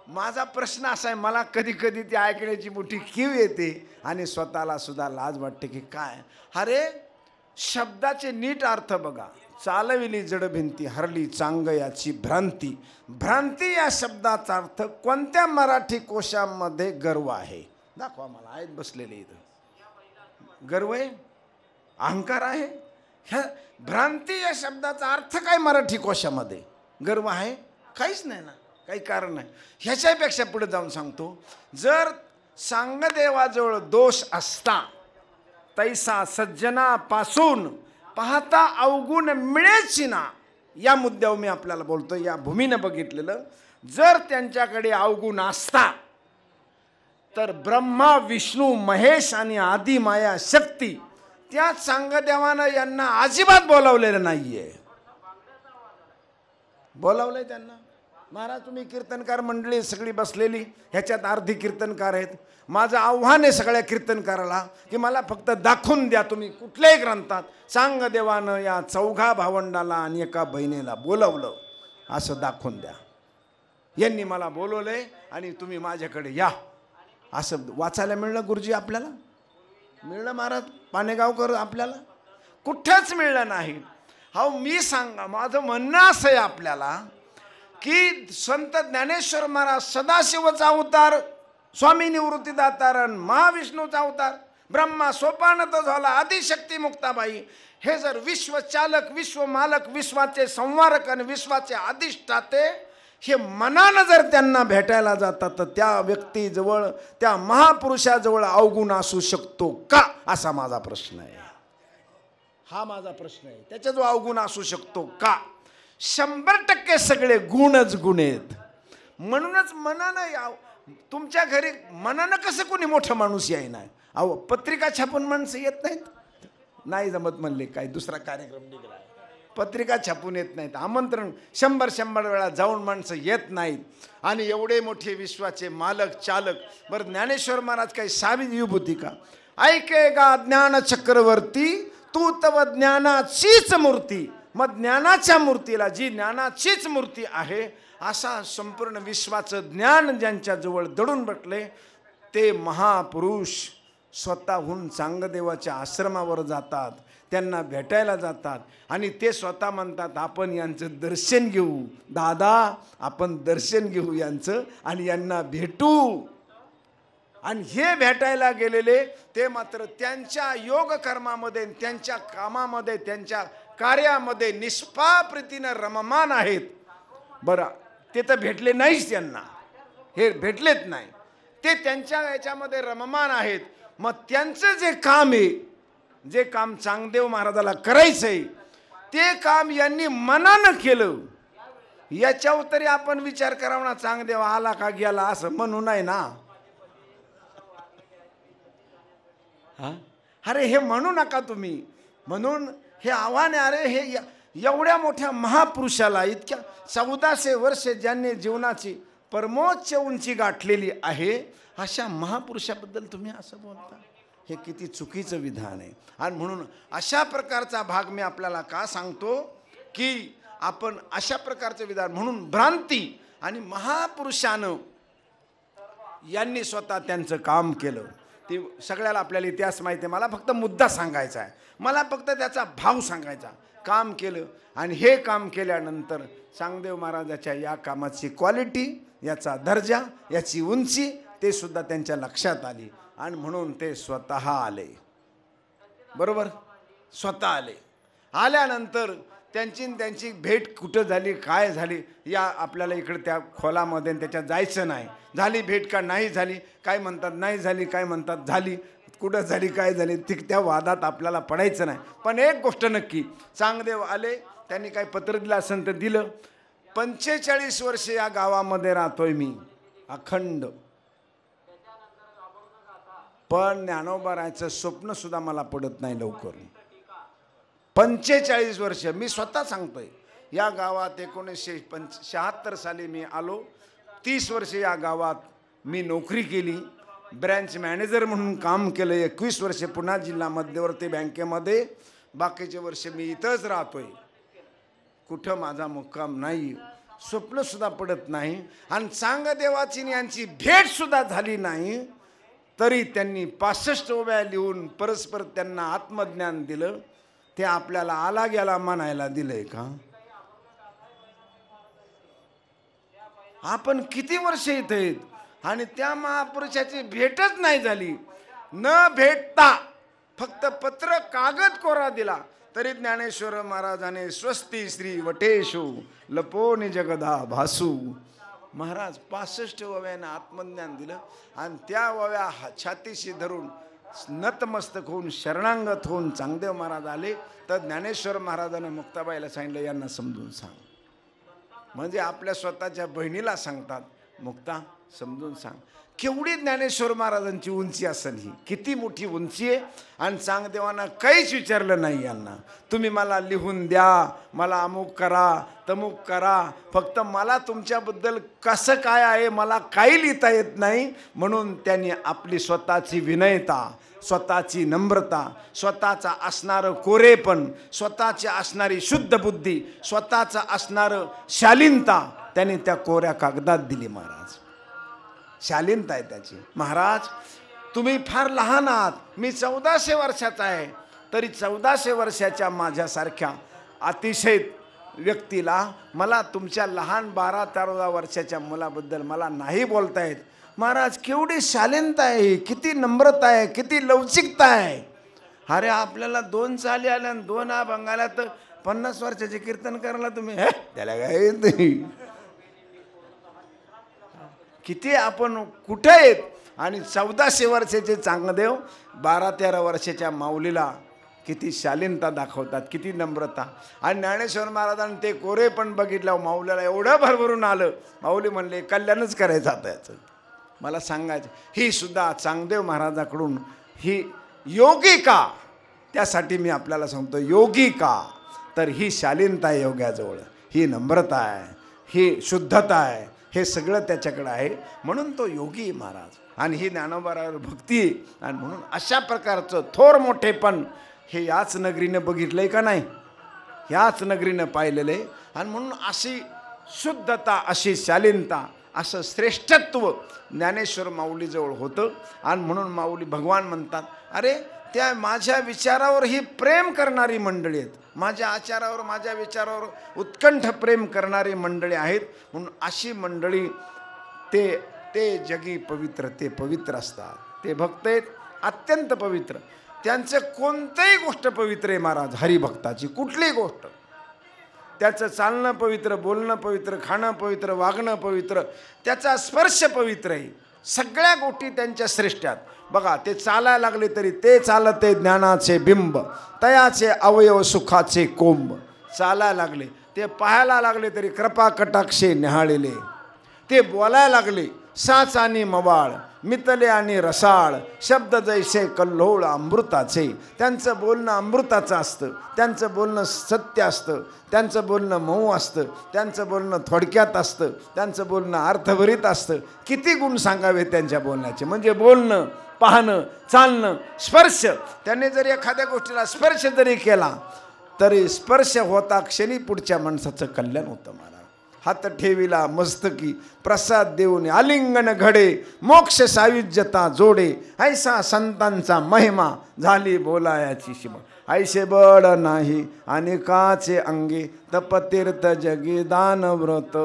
माझा प्रश्न असा आहे, मला कधी कधी ती ऐकण्याची मोठी कीव येते आणि स्वतःला सुद्धा लाज वाटते की काय, अरे शब्दाचे नीट अर्थ बघा. चालविली जड भिंती हरली चांगयाची भ्रांती. भ्रांती या शब्दाचा अर्थ कोणत्या मराठी कोशामध्ये गर्व आहे? दाखवा मला. आहेत बसलेले इथं. गर्व आहे, अहंकार आहे. ह्या भ्रांती या शब्दाचा अर्थ काय मराठी कोशामध्ये? गर्व आहे? काहीच नाही ना, काही कारण नाही. ह्याच्यापेक्षा पुढे जाऊन सांगतो, जर सांगदेवाजवळ दोष असता तैसा सज्जनापासून पाहता अवगुण मिळेची ना. या मुद्द्यावर मी आपल्याला बोलतो, या भूमीनं बघितलेलं. जर त्यांच्याकडे अवगुण असता तर ब्रह्मा विष्णू महेश आणि आदी माया शक्ती त्या सांगदेवानं यांना अजिबात बोलावलेलं नाहीये. बोलावलंय त्यांना. महाराज तुम्ही कीर्तनकार मंडळी सगळी बसलेली, ह्याच्यात अर्धी कीर्तनकार आहेत. माझं आव्हान आहे सगळ्या कीर्तनकाराला की मला फक्त दाखवून द्या तुम्ही कुठल्याही ग्रंथात सांगदेवानं या चौघा भावंडाला आणि एका बहिणीला बोलवलं असं दाखवून द्या. यांनी मला बोलवलंय आणि तुम्ही माझ्याकडे या असं वाचायला मिळलं. गुरुजी आपल्याला मिळलं? महाराज पानेगावकर आपल्याला कुठंच मिळलं नाही. हो मी सांगा, माझं म्हणणं असं आहे आपल्याला की संत ज्ञानेश्वर महाराज सदाशिवचा अवतार, स्वामी निवृत्तीदातारण, महाविष्णूचा अवतार, ब्रह्मा सोपानत झाला, आदिशक्ती मुक्ताबाई, हे जर विश्वचालक, विश्वमालक, विश्वाचे संवारक आणि विश्वाचे अधिष्ठाते हे मनानं जर त्यांना भेटायला जातात तर त्या व्यक्तीजवळ, त्या महापुरुषाजवळ अवगुण असू शकतो का, असा माझा प्रश्न आहे. हा माझा प्रश्न आहे. त्याच्याजवळ अवगुण असू शकतो का? 100% सगळे गुणच गुण आहेत. म्हणूनच मनानं, तुमच्या घरी मनानं कसं कोणी मोठं माणूस याय नाही. अहो पत्रिका छापून माणसं येत नाहीत. नाही जमत म्हणले काय दुसरा कार्यक्रम निघाला, पत्रिका छापून येत नाहीत. आमंत्रण 100 वेळा जाऊन माणसं येत नाहीत. आणि एवढे मोठे विश्वाचे मालक चालक. बरं ज्ञानेश्वर महाराज काही सावी विभूती का? ऐकेगा ज्ञान चक्रवर्ती तू तव ज्ञानाचीच मूर्ती. मग ज्ञानाच्या मूर्तीला, जी ज्ञानाचीच मूर्ती आहे, असा संपूर्ण विश्वाचं ज्ञान ज्यांच्याजवळ दडून बसले ते महापुरुष स्वतःहून चांगदेवाच्या आश्रमावर जातात, त्यांना भेटायला जातात आणि ते स्वतः म्हणतात आपण यांचं दर्शन घेऊ. दादा आपण दर्शन घेऊ यांचं आणि यांना भेटू. आणि हे भेटायला गेलेले ते मात्र त्यांच्या योग कर्मामध्ये, त्यांच्या कामामध्ये, त्यांच्या कार्यामध्ये निष्पाप रममान आहेत. बरं ते तर भेटले नाहीच त्यांना, हे भेटलेत नाही, ते त्यांच्या याच्यामध्ये रममान आहेत. मग त्यांचं जे काम आहे, जे काम चांगदेव महाराजाला करायचंय ते काम यांनी मनानं केलं. याच्यावर तरी आपण विचार करावा ना, चांगदेव आला का गेला असं म्हणू नाही ना. अरे हे म्हणू नका तुम्ही. म्हणून हे आव्हान आहे. अरे हे एवढ्या मोठ्या महापुरुषाला, इतक्या 1400 वर्ष ज्यांनी जीवनाची परमोच्च उंची गाठलेली आहे, अशा महापुरुषाबद्दल तुम्ही असं बोलता, हे किती चुकीचं विधान आहे. आणि म्हणून अशा प्रकारचा भाग मी आपल्याला का सांगतो की आपण अशा प्रकारचं विधान, म्हणून भ्रांती आणि महापुरुषानं यांनी स्वतः त्यांचं काम केलं. ते सगळ्याला आपल्याला इतिहास माहिती आहे. मला फक्त मुद्दा सांगायचा आहे, मला फक्त त्याचा भाव सांगायचा. काम केलं आणि हे काम केल्यानंतर चांगदेव महाराजाच्या या कामाची क्वालिटी, याचा दर्जा, याची उंची ते सुद्धा त्यांच्या लक्षात आली आणि म्हणून ते स्वतः आले. बरोबर, स्वतः आले. आल्यानंतर त्यांची भेट कुठं झाली, काय झाली, या आपल्याला इकडे त्या खोलामध्ये त्याच्यात जायचं नाही. झाली भेट का नाही झाली, काय म्हणतात नाही झाली, काय म्हणतात झाली, कुठं झाली काय झाली, त्या वादात आपल्याला पडायचं नाही. पण एक गोष्ट नक्की, चांगदेव आले, त्यांनी काय पत्र दिलं असेल तर दिलं. 45 वर्ष या गावामध्ये राहतोय मी अखंड, पण ज्ञानोबा राहायचं स्वप्न सुद्धा मला पडत नाही लवकर. 45 वर्ष मी स्वतः सांगतोय. या गावात 1976 साली मी आलो. 30 वर्ष या गावात मी नोकरी केली, ब्रँच मॅनेजर म्हणून काम केलं. 21 वर्ष पुणे जिल्हा मध्यवर्ती बँकेमध्ये. बाकीचे वर्ष मी इथंच राहतोय, कुठं माझा मुक्काम नाही, स्वप्नसुद्धा पडत नाही. आणि चांगदेवाची यांची भेटसुद्धा झाली नाही, तरी त्यांनी 65 ओव्या लिहून परस्पर त्यांना आत्मज्ञान दिलं. ते आपल्याला आला गेला म्हणायला दिलंय का? आपण किती वर्ष इथे आहेत आणि त्या महापुरुषाची भेटच नाही झाली. न भेटता फक्त पत्र कागद कोरा दिला तरी ज्ञानेश्वर महाराजाने स्वस्ती श्री वटेशु लपोनी जगदा भासू. महाराज 65 वव्यानं आत्मज्ञान दिलं आणि त्या वव्या छातीशी धरून नतमस्तक होऊन शरणांगत होऊन चांगदेव महाराज आले. तर ज्ञानेश्वर महाराजांना मुक्ताबाईला सांगितलं, यांना समजून सांग. म्हणजे आपल्या स्वतःच्या बहिणीला सांगतात, मुक्ता समजून सांग. केवढी ज्ञानेश्वर महाराजांची उंची असेल, ही किती मोठी उंची आहे. आणि चांगदेवांना काहीच विचारलं नाही यांना, तुम्ही मला लिहून द्या, मला अमुक करा तमुक करा, फक्त मला तुमच्याबद्दल कसं काय आहे मला काही लिहिता येत नाही. म्हणून त्यांनी आपली स्वतःची विनयता, स्वतःची नम्रता, स्वतःचा असणारं कोरेपण, स्वतःची असणारी शुद्ध बुद्धी, स्वतःचं असणारं शालीनता त्यांनी त्या कोऱ्या कागदात दिली. महाराज शालीनता आहे त्याची. महाराज तुम्ही फार लहान आहात, मी 1400 वर्षाचा आहे, तरी 1400 वर्षाच्या माझ्यासारख्या अतिशय व्यक्तीला मला तुमच्या लहान 12-13 वर्षाच्या मुलाबद्दल मला नाही बोलता येत. महाराज केवढी शालीनता आहे, किती नम्रता आहे, किती लवचिकता आहे. अरे आपल्याला 2 चाली आल्या आणि 2 अभंग आल्या तर 50 वर्षाचे कीर्तन करायला तुम्ही त्याला काय नाही. किती आपण कुठे आहेत. आणि 1400 वर्षाचे चांगदेव 12-13 वर्षाच्या माऊलीला किती शालीनता दाखवतात, किती नम्रता. आणि ज्ञानेश्वर महाराजांनी ते कोरे पण बघितलं, माऊलीला एवढं भरभरून आलं. माऊली म्हणले कल्याणच करायचं आता याचं, मला सांगायचं. ही सुद्धा चांगदेव महाराजाकडून ही योगिका, त्यासाठी मी आपल्याला सांगतो योगिका. तर ही शालीनता आहे योग्याजवळ, ही नम्रता आहे, ही शुद्धता आहे, हे सगळं त्याच्याकडे आहे. म्हणून तो योगी महाराज. आणि ही ज्ञानोबावर भक्ती. आणि म्हणून अशा प्रकारचं थोर मोठेपण हे याच नगरीनं बघितलंय का नाही, याच नगरीनं पाहिलेलं आहे. आणि म्हणून अशी शुद्धता, अशी शालीनता, असं श्रेष्ठत्व ज्ञानेश्वर माऊलीजवळ होतं. आणि म्हणून माऊली भगवान म्हणतात, अरे त्या माझ्या विचारावर ही प्रेम करणारी मंडळी आहेत, माझ्या आचारावर, माझ्या विचारावर उत्कंठ प्रेम करणारी मंडळी आहेत. म्हणून अशी मंडळी ते जगी पवित्र, ते पवित्र असतात. ते भक्त आहेत अत्यंत पवित्र. त्यांचं कोणतीही गोष्ट पवित्र आहे महाराज. हरिभक्ताची कुठलीही गोष्ट, त्याचं चालणं पवित्र, बोलणं पवित्र, खाणं पवित्र, वागणं पवित्र, त्याचा स्पर्श पवित्र आहे. सगळ्या गोष्टी त्यांच्या श्रेष्ठ आहेत. बघा ते चालायला लागले तरी ते चालते ज्ञानाचे बिंब, तयाचे अवयव सुखाचे कोंब. चालायला लागले, ते पाहायला लागले तरी कृपा कटाक्षे न्याहाळले. ते बोलायला लागले साच आणि मवाळ, मितले आणि रसाळ, शब्द जैसे कल्लोळ अमृताचे. त्यांचं बोलणं अमृताचं असतं, त्यांचं बोलणं सत्य असतं, त्यांचं बोलणं मऊ असतं, त्यांचं बोलणं थोडक्यात असतं, त्यांचं बोलणं अर्थभरित असतं. किती गुण सांगावे त्यांच्या बोलण्याचे. म्हणजे बोलणं, पाहणं, चालणं, स्पर्श. त्याने जर एखाद्या गोष्टीला स्पर्श जरी केला तरी स्पर्श होता क्षणी पुढच्या माणसाचं कल्याण होतं. महाराज हात ठेविला मस्तकी, प्रसाद देऊन आलिंगन घडे, मोक्ष सायुज्यता जोडे, ऐसा संतांचा महिमा, झाली बोलायाची शिमा. ऐसे बळ नाही अनेकाचे अंगे, तपतीर्थ जगी दान व्रत.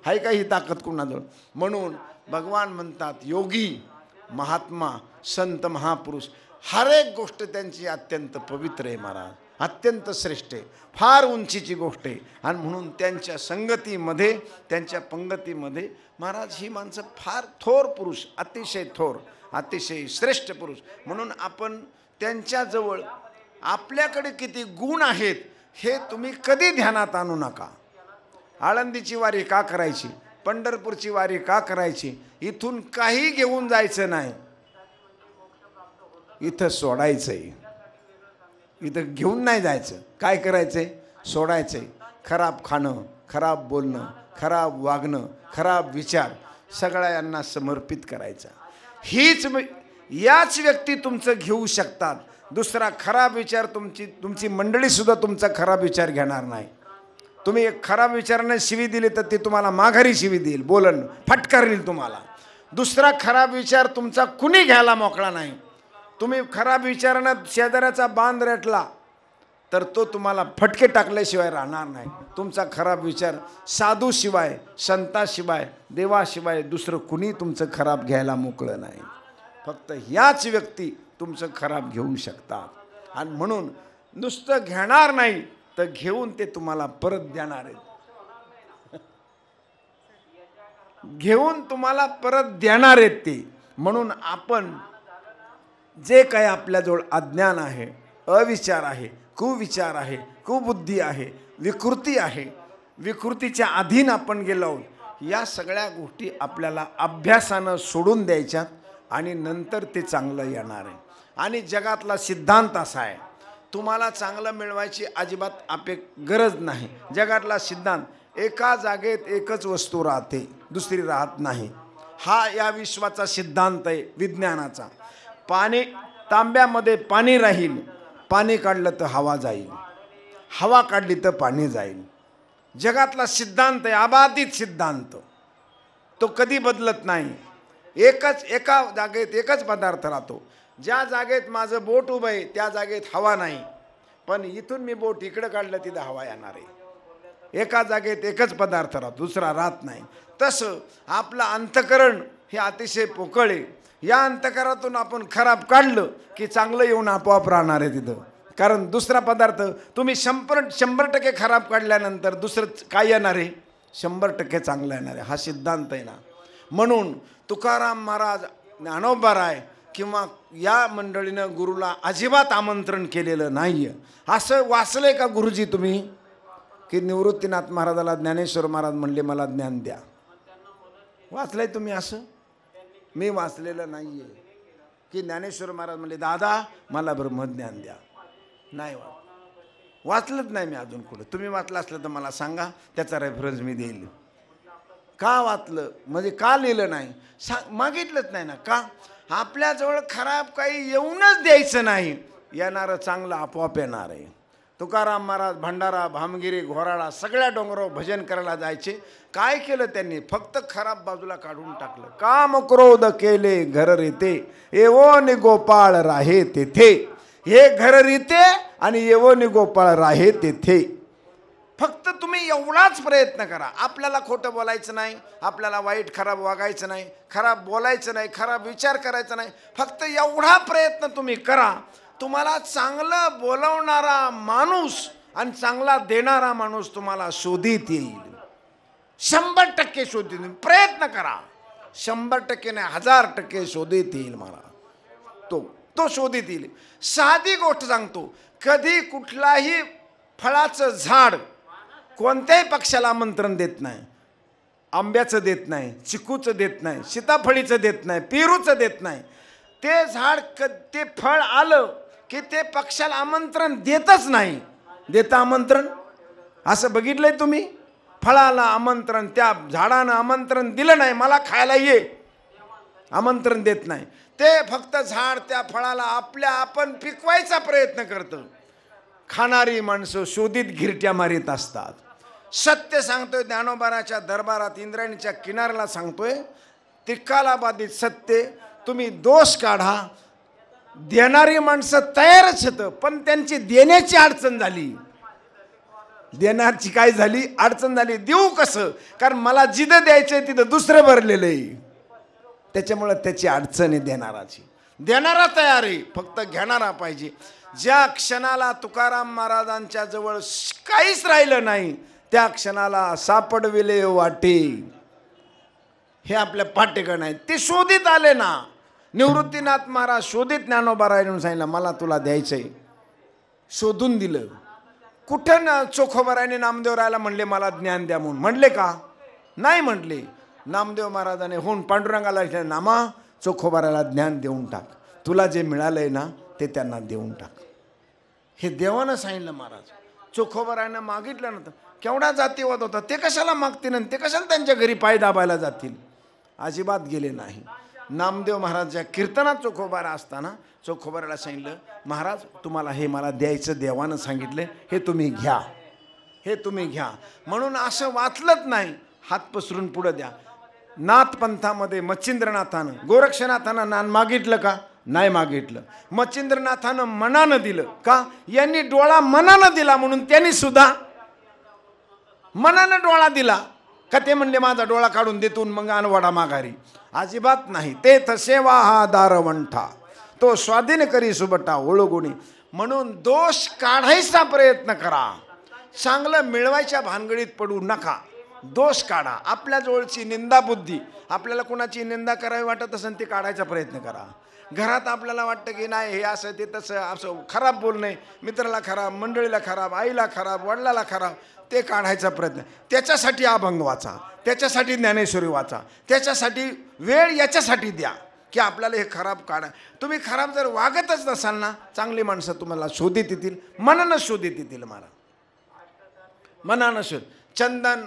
हाय का ही ताकद कुणाजवळ. म्हणून भगवान म्हणतात योगी, महात्मा, संत, महापुरुष, हर एक गोष्ट त्यांची अत्यंत पवित्र आहे महाराज, अत्यंत श्रेष्ठ आहे, फार उंचीची गोष्ट आहे. आणि म्हणून त्यांच्या संगतीमध्ये, त्यांच्या पंगतीमध्ये महाराज ही माणसं फार थोर पुरुष, अतिशय थोर, अतिशय श्रेष्ठ पुरुष. म्हणून आपण त्यांच्याजवळ आपल्याकडे किती गुण आहेत हे तुम्ही कधी ध्यानात आणू नका. आळंदीची वारी का करायची, पंढरपूरची वारी का करायची, इथून काही घेऊन जायचं नाही, इथं सोडायचंय. इथं घेऊन नाही जायचं. काय करायचंय, सोडायचंय. खराब खाणं, खराब बोलणं, खराब वागणं, खराब विचार सगळ्या यांना समर्पित करायचा. याच व्यक्ती तुमचं घेऊ शकतात. दुसरा खराब विचार तुमची मंडळीसुद्धा तुमचा खराब विचार घेणार नाही. तुम्ही एक खराब विचाराने शिवी दिली तर ती तुम्हाला माघारी शिवी देईल, बोलन फटकारेल तुम्हाला. दुसरा खराब विचार तुमचा कुणी घ्यायला मोकळा नाही. तुम्ही खराब विचारानं शेजाऱ्याचा बांध रेटला तर तो तुम्हाला फटके टाकल्याशिवाय राहणार नाही. तुमचा खराब विचार साधूशिवाय, संताशिवाय, देवाशिवाय दुसरं कुणी तुमचं खराब घ्यायला मोकळं नाही. फक्त ह्याच व्यक्ती तुमचं खराब घेऊ शकतात. आणि म्हणून नुसतं घेणार नाही तर घेऊन ते तुम्हाला परत देणार आहेत. घेऊन तुम्हाला परत देणार आहेत ते. म्हणून आपण जे काही आपल्याजवळ अज्ञान आहे, अविचार आहे, कुविचार आहे, कुबुद्धी आहे, विकृती आहे, विकृतीच्या अधीन आपण गेलो आहोत, या सगळ्या गोष्टी आपल्याला अभ्यासानं सोडून द्यायच्यात आणि नंतर ते चांगलं येणार आहे. आणि जगातला सिद्धांत असा आहे, तुम्हाला चांगलं मिळवायची अजिबात गरज नाही. जगातला सिद्धांत एका जागेत एकच वस्तू राहते, दुसरी राहत नाही. हा या विश्वाचा सिद्धांत आहे, विज्ञानाचा. पाणी, तांब्यामध्ये पाणी राहील, पाणी काढलं तर हवा जाईल, हवा काढली तर पाणी जाईल. जगातला सिद्धांत आहे, अबाधित सिद्धांत. तो कधी बदलत नाही. एका जागेत एकच पदार्थ राहतो. ज्या जागेत माझं बोट उभं आहे त्या जागेत हवा नाही, पण इथून मी बोट इकडं काढलं तिथं हवा येणार आहे. एका जागेत एकच पदार्थ राहतो, दुसरा राहत नाही. तसं आपलं अंतःकरण हे अतिशय पोकळ आहे. या अंतःकरणातून आपण खराब काढलं की चांगलं येऊन आपोआप राहणार आहे तिथं. कारण दुसरा पदार्थ तुम्ही 100% खराब काढल्यानंतर दुसरं काय येणार आहे? 100% चांगलं येणार आहे. हा सिद्धांत आहे ना. म्हणून तुकाराम महाराज, ज्ञानोबाराय किंवा या मंडळीनं गुरुला अजिबात आमंत्रण केलेलं नाही आहे. असं वाचलंय का गुरुजी तुम्ही की निवृत्तीनाथ महाराजाला ज्ञानेश्वर महाराज म्हणले मला ज्ञान द्या? वाचलंय तुम्ही असं? मी वाचलेलं नाही आहे की ज्ञानेश्वर महाराज म्हणले दादा मला ब्रह्मज्ञान द्या. नाही वाचलंच नाही मी अजून कुठं. तुम्ही वाचलं असलं तर मला सांगा, त्याचा रेफरन्स मी देईल. का वाचलं म्हणजे का लिहिलं नाही? मागितलंच नाही ना. का? आपल्याजवळ खराब काही येऊनच द्यायचं नाही. येणारं चांगलं आपोआप येणार आहे. तुकाराम महाराज भंडारा, भामगिरी, घोराळा सगळ्या डोंगरावर भजन करायला जायचे. काय केलं त्यांनी? फक्त खराब बाजूला काढून टाकलं. काम क्रोध केले घर रीते, येवोनी गोपाळ राहे तेथे. हे घर रीते आणि येवोनी गोपाळ राहे तेथे. फक्त तुम्ही एवढाच प्रयत्न करा. आपल्याला खोटं बोलायचं नाही, आपल्याला वाईट खराब वागायचं नाही, खराब बोलायचं नाही, खराब विचार करायचा नाही. फक्त एवढा प्रयत्न तुम्ही करा. तुम्हाला चांगलं बोलवणारा माणूस आणि चांगला देणारा माणूस तुम्हाला शोधित येईल. 100% शोधित येईल. प्रयत्न करा. 100% नाही, 1000% शोधित येईल. मला तो शोधित येईल. साधी गोष्ट सांगतो, कधी कुठलाही फळाचं झाड कोणत्याही पक्षाला आमंत्रण देत नाही. आंब्याचं देत नाही, चिकूचं देत नाही, सीताफळीचं देत नाही, पेरूचं देत नाही. ते झाड ते फळ आलं की ते पक्षाला आमंत्रण देतच नाही. देता आमंत्रण? असं बघितलंय तुम्ही? फळाला आमंत्रण, त्या झाडानं आमंत्रण दिलं नाही, मला खायला ये, आमंत्रण देत नाही. ते फक्त झाड त्या फळाला आपण पिकवायचा प्रयत्न करतं. खाणारी माणसं शोधित घिरट्या मारीत असतात. सत्य सांगतोय ज्ञानोबाराच्या दरबारात, इंद्रायणीच्या किनाऱ्याला सांगतोय, त्रिकालाबाधित सत्य. तुम्ही दोष काढा. देणारी माणसं तयारच होतं, पण त्यांची देण्याची अडचण झाली. देण्याची काय झाली? अडचण झाली. देऊ कसं? कारण मला जिथं द्यायचंय तिथं दुसरं भरलेलं आहे. त्याच्यामुळे त्याची अडचण आहे देणाराची. देणारा तयार आहे, फक्त घेणारा पाहिजे. ज्या क्षणाला तुकाराम महाराजांच्या जवळ काहीच राहिलं नाही, त्या क्षणाला सापडविले वाटे. हे आपल्या पाठीकडे आहेत. ते शोधित आले ना. निवृत्तीनाथ महाराज शोधित ज्ञानोबारायनं सांगितलं मला तुला द्यायचंय. शोधून दिलं. कुठं चोखोबारायने नामदेवरायला म्हणले मला ज्ञान द्या म्हणून म्हणले का? नाही म्हटले. नामदेव महाराजाने होऊन पांडुरंगाला नामा चोखोबारायला ज्ञान देऊन टाक. तुला जे मिळालंय ना ते त्यांना देऊन टाक. हे देवानं सांगितलं महाराज. चोखोबारायनं मागितलं नव्हतं. केवढा जातीवाद होता. ते कशाला मागतील आणि ते कशाला त्यांच्या घरी पाय दाबायला जातील? अजिबात गेले नाही. नामदेव महाराजच्या कीर्तनात चोखोबारा असताना चोखोबाराला सांगितलं महाराज तुम्हाला हे मला द्यायचं देवानं सांगितलं, हे तुम्ही घ्या, हे तुम्ही घ्या. म्हणून असं वाचलंच नाही. हात पसरून पुढं द्या. नाथपंथामध्ये मच्छिंद्रनाथानं गोरक्षनाथानं ज्ञान मागितलं का? नाही मागितलं. मच्छिंद्रनाथानं मनानं दिलं. का? यांनी डोळा मनानं दिला म्हणून त्यांनी सुद्धा मनानं डोळा दिला. का ते म्हणले माझा डोळा काढून देतून मग आणवडा माघारी? अजिबात नाही. ते तसेवा हा दारवंठा, तो स्वाधीन करी सुबटा ओळगुणी. म्हणून दोष काढायचा प्रयत्न करा, चांगलं मिळवायच्या भानगडीत पडू नका. दोष काढा. आपल्या जवळची निंदा बुद्धी, आपल्याला कुणाची निंदा करावी वाटत असेल ती काढायचा प्रयत्न करा. घरात आपल्याला वाटतं की नाही हे असं ते तसं, असं खराब बोलणे, मित्राला खराब, मंडळीला खराब, आईला खराब, वडिलाला खराब, ते काढायचा प्रयत्न. त्याच्यासाठी अभंग वाचा, त्याच्यासाठी ज्ञानेश्वरी वाचा, त्याच्यासाठी वेळ याच्यासाठी द्या की आपल्याला हे खराब काढा. तुम्ही खराब जर वागतच नसाल ना, चांगली माणसं तुम्हाला शोधित येतील, मनानं शोधित येतील. मनानं शोध. चंदन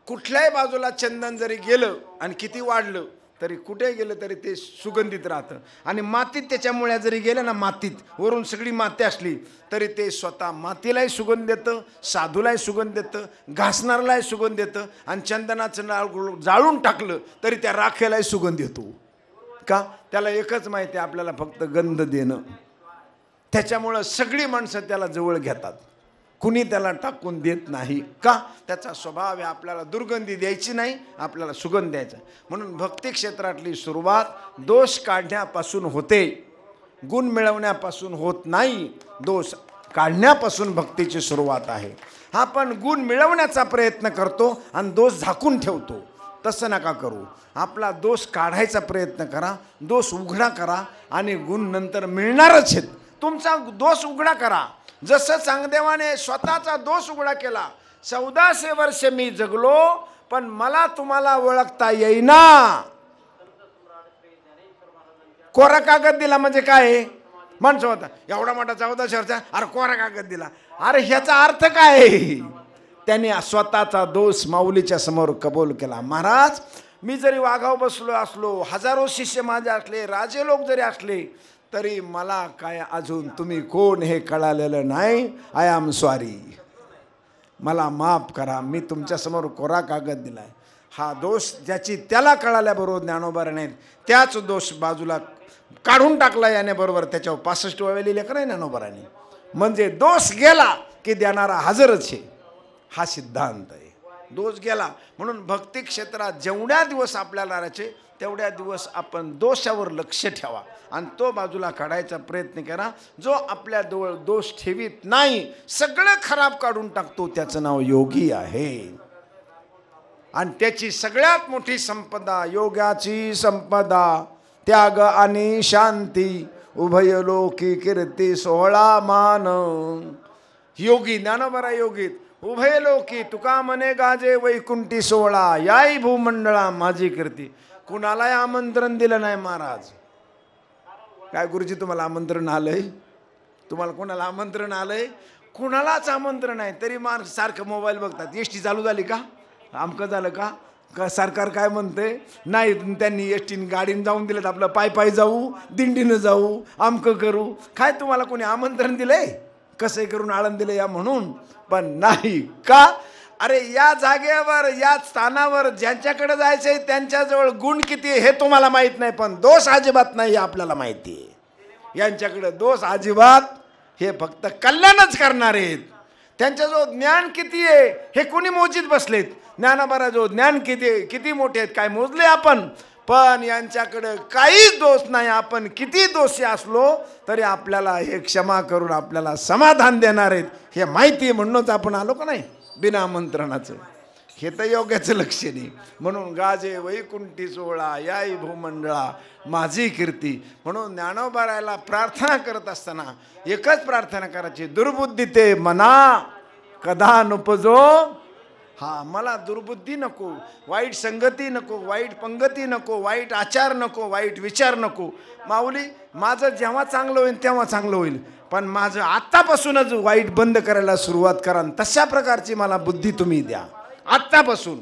कुठल्याही बाजूला चंदन जरी गेलं आणि किती वाढलं तरी कुठे गेलं तरी ते सुगंधित राहतं. आणि मातीत त्याच्या मुळ्या जरी गेल्या ना, मातीत वरून सगळी माती असली तरी ते स्वतः मातीलाही सुगंध देतं, साधूलाही सुगंध देतं, घासणारलाही सुगंध देतं. आणि चंदनाचं नाळ जाळून टाकलं तरी त्या राखेलाही सुगंध येतो. का? त्याला एकच माहिती आहे, आपल्याला फक्त गंध देणं. त्याच्यामुळं सगळी माणसं त्याला जवळ घेतात, कुणी त्याला टाकून देत नाही. का? त्याचा स्वभाव आहे आपल्याला दुर्गंधी द्यायची नाही, आपल्याला सुगंध द्यायचा. म्हणून भक्ती क्षेत्रातली सुरुवात दोष काढण्यापासून होते, गुण मिळवण्यापासून होत नाही. दोष काढण्यापासून भक्तीची सुरुवात आहे. आपण गुण मिळवण्याचा प्रयत्न करतो आणि दोष झाकून ठेवतो. तसं नका करू. आपला दोष काढायचा प्रयत्न करा, दोष उघडा करा आणि गुण नंतर मिळणारच आहेत. तुमचा दोष उघडा करा. जसं चांगदेवाने स्वतःचा दोष उघडा केला. 1400 वर्ष मी जगलो पण मला तुम्हाला ओळखता येईना. कोरा कागद दिला म्हणजे काय? माणसं होता एवढा मोठा 1400 वर्ष, अरे कोरा कागद दिला. अरे ह्याचा अर्थ काय? त्याने स्वतःचा दोष माऊलीच्या समोर कबूल केला. महाराज, मी जरी वाघाव बसलो असलो, हजारो शिष्य माझे असले, राजे लोक जरी असले, तरी मला काय अजून तुम्ही कोण हे कळालेलं नाही. आय एम सॉरी, मला माफ करा. मी तुमच्यासमोर कोरा कागद दिलाय. हा दोष ज्याची त्याला कळाल्याबरोबर ज्ञानोबा नाहीत, त्याच दोष बाजूला काढून टाकला याने बरोबर. त्याच्यावर 65 वेळा लिहिले का नाही ज्ञानोबाराने. म्हणजे दोष गेला की देणारा हजरच आहे, हा सिद्धांत आहे. दोष गेला म्हणून भक्ती क्षेत्रात जेवढ्या दिवस आपल्याला राहायचे तेवढ्या दिवस आपण दोषावर लक्ष ठेवा आणि तो बाजूला काढायचा प्रयत्न करा. जो आपल्या दोष ठेवीत नाही, सगळं खराब काढून टाकतो, त्याचं नाव योगी आहे. आणि त्याची सगळ्यात मोठी संपदा योगाची संपदा, त्याग आणि शांती, उभय लोकी कीर्ती 16 मान. योगी ज्ञानोबा योगीत उभय लोकी तुका मने गाजे वैकुंठी 16, याई भूमंडळा माझी कीर्ती. कुणालाही आमंत्रण दिलं नाही महाराज. काय गुरुजी तुम्हाला आमंत्रण आलंय? तुम्हाला कोणाला आमंत्रण आलंय? कुणालाच आमंत्रण नाही. तरी माणसं सारखं मोबाईल बघतात. एसटी चालू झाली का? आमकं झालं का? का सरकार काय म्हणते? नाही, त्यांनी एसटीने गाडीने जाऊन दिलं, आपलं पाय पाय जाऊ, दिंडीनं जाऊ, आमकं करू. काय तुम्हाला कोणी आमंत्रण दिलंय? कसं करून आळंदीला या म्हणून? पण नाही. का? अरे या जागेवर, या स्थानावर ज्यांच्याकडे जायचंय त्यांच्याजवळ गुण किती हे तुम्हाला माहित नाही, पण दोष अजिबात नाही हे आपल्याला माहिती आहे. यांच्याकडे दोष अजिबात, हे फक्त कल्याणच करणार आहेत. त्यांच्याजवळ ज्ञान किती आहे हे कोणी मोजीत बसलेत. ज्ञानोबाराजवळ ज्ञान किती मोठे आहेत काय मोजले आपण? पण यांच्याकडे काहीच दोष नाही. आपण किती दोषी असलो तरी आपल्याला हे क्षमा करून आपल्याला समाधान देणार आहेत हे माहिती आहे. म्हणूनच आपण आलो का नाही बिना आमंत्रणाचं. हे तर योग्याचं लक्षण आहे. म्हणून गाजे वैकुंठी 16, याई भूमंडळा माझी कीर्ती. म्हणून ज्ञानोबारायला प्रार्थना करत असताना एकच प्रार्थना करायची, दुर्बुद्धी ते मना कदा नुपजो. हा, मला दुर्बुद्धी नको, वाईट संगती नको, वाईट पंगती नको, वाईट आचार नको, वाईट विचार नको. माऊली, माझं जेव्हा चांगलं होईल तेव्हा चांगलं होईल, पण माझं आत्तापासूनच वाईट बंद करायला सुरुवात करा. तशा प्रकारची मला बुद्धी तुम्ही द्या आत्तापासून,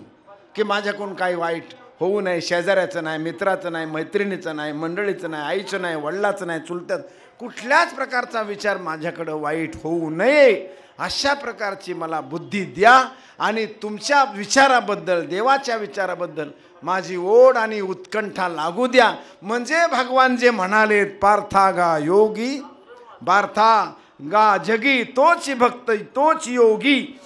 की माझ्याकडून काही वाईट होऊ नये. शेजाऱ्याचं नाही, मित्राचं नाही, मैत्रिणीचं नाही, मंडळीचं नाही, आईचं नाही, वडिलाचं नाही, चुलत्यात कुठल्याच प्रकारचा विचार माझ्याकडं वाईट होऊ नये. अशा प्रकारची मला बुद्धी द्या आणि तुमच्या विचाराबद्दल, देवाच्या विचाराबद्दल माझी ओढ आणि उत्कंठा लागू द्या. म्हणजे भगवान जे म्हणालेत, पार्था गा योगी, पार्था गा जगी, तोच भक्त तोच योगी,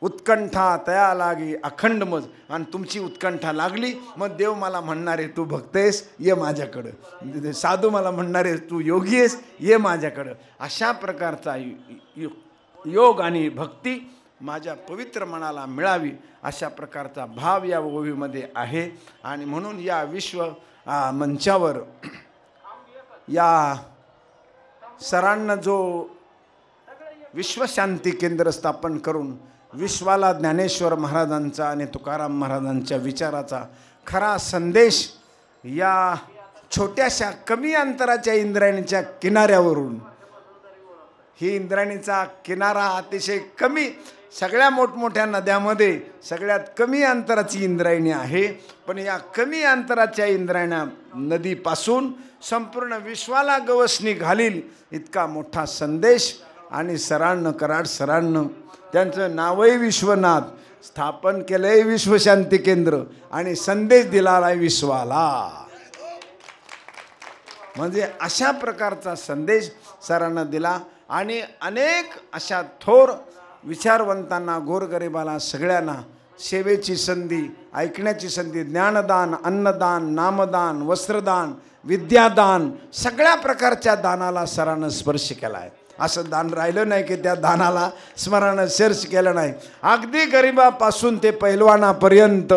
उत्कंठा तया लागी अखंड मज. आणि तुमची उत्कंठा लागली, मग देव मला म्हणणारे तू भक्त आहेस, ये माझ्याकडं. साधू मला म्हणणारे तू योगी आहेस, ये माझ्याकडं. अशा प्रकारचा योग आणि भक्ती माझ्या पवित्र मनाला मिळावी, अशा प्रकारचा भाव या ओवीमध्ये आहे. आणि म्हणून या विश्व मंचावर या सरांना जो विश्वशांती केंद्र स्थापन करून विश्वाला ज्ञानेश्वर महाराजांचा आणि तुकाराम महाराजांच्या विचाराचा खरा संदेश या छोट्याशा कमी अंतराच्या इंद्रायणीच्या किनाऱ्यावरून, ही इंद्रायणीचा किनारा अतिशय कमी, सगळ्या मोठमोठ्या नद्यामध्ये सगळ्यात कमी अंतराची इंद्रायणी आहे, पण या कमी अंतराच्या इंद्रायणी नदीपासून संपूर्ण विश्वाला गवसणी घालील इतका मोठा संदेश आणि सरांनं, कराड सरांनं, त्यांचं नावही विश्वनाथ, स्थापन केलंय विश्वशांती केंद्र आणि संदेश दिला विश्वाला. म्हणजे अशा प्रकारचा संदेश सरांना दिला. आणि अनेक अशा थोर विचारवंतांना, गोरगरिबाला, सगळ्यांना सेवेची संधी, ऐकण्याची संधी, ज्ञानदान, अन्नदान, नामदान, वस्त्रदान, विद्यादान, सगळ्या प्रकारच्या दानाला सरांनं स्पर्श केला आहे. असं दान राहिलं नाही की त्या दानाला स्मरण स्पर्श केलं नाही. अगदी गरिबापासून ते पैलवानापर्यंत,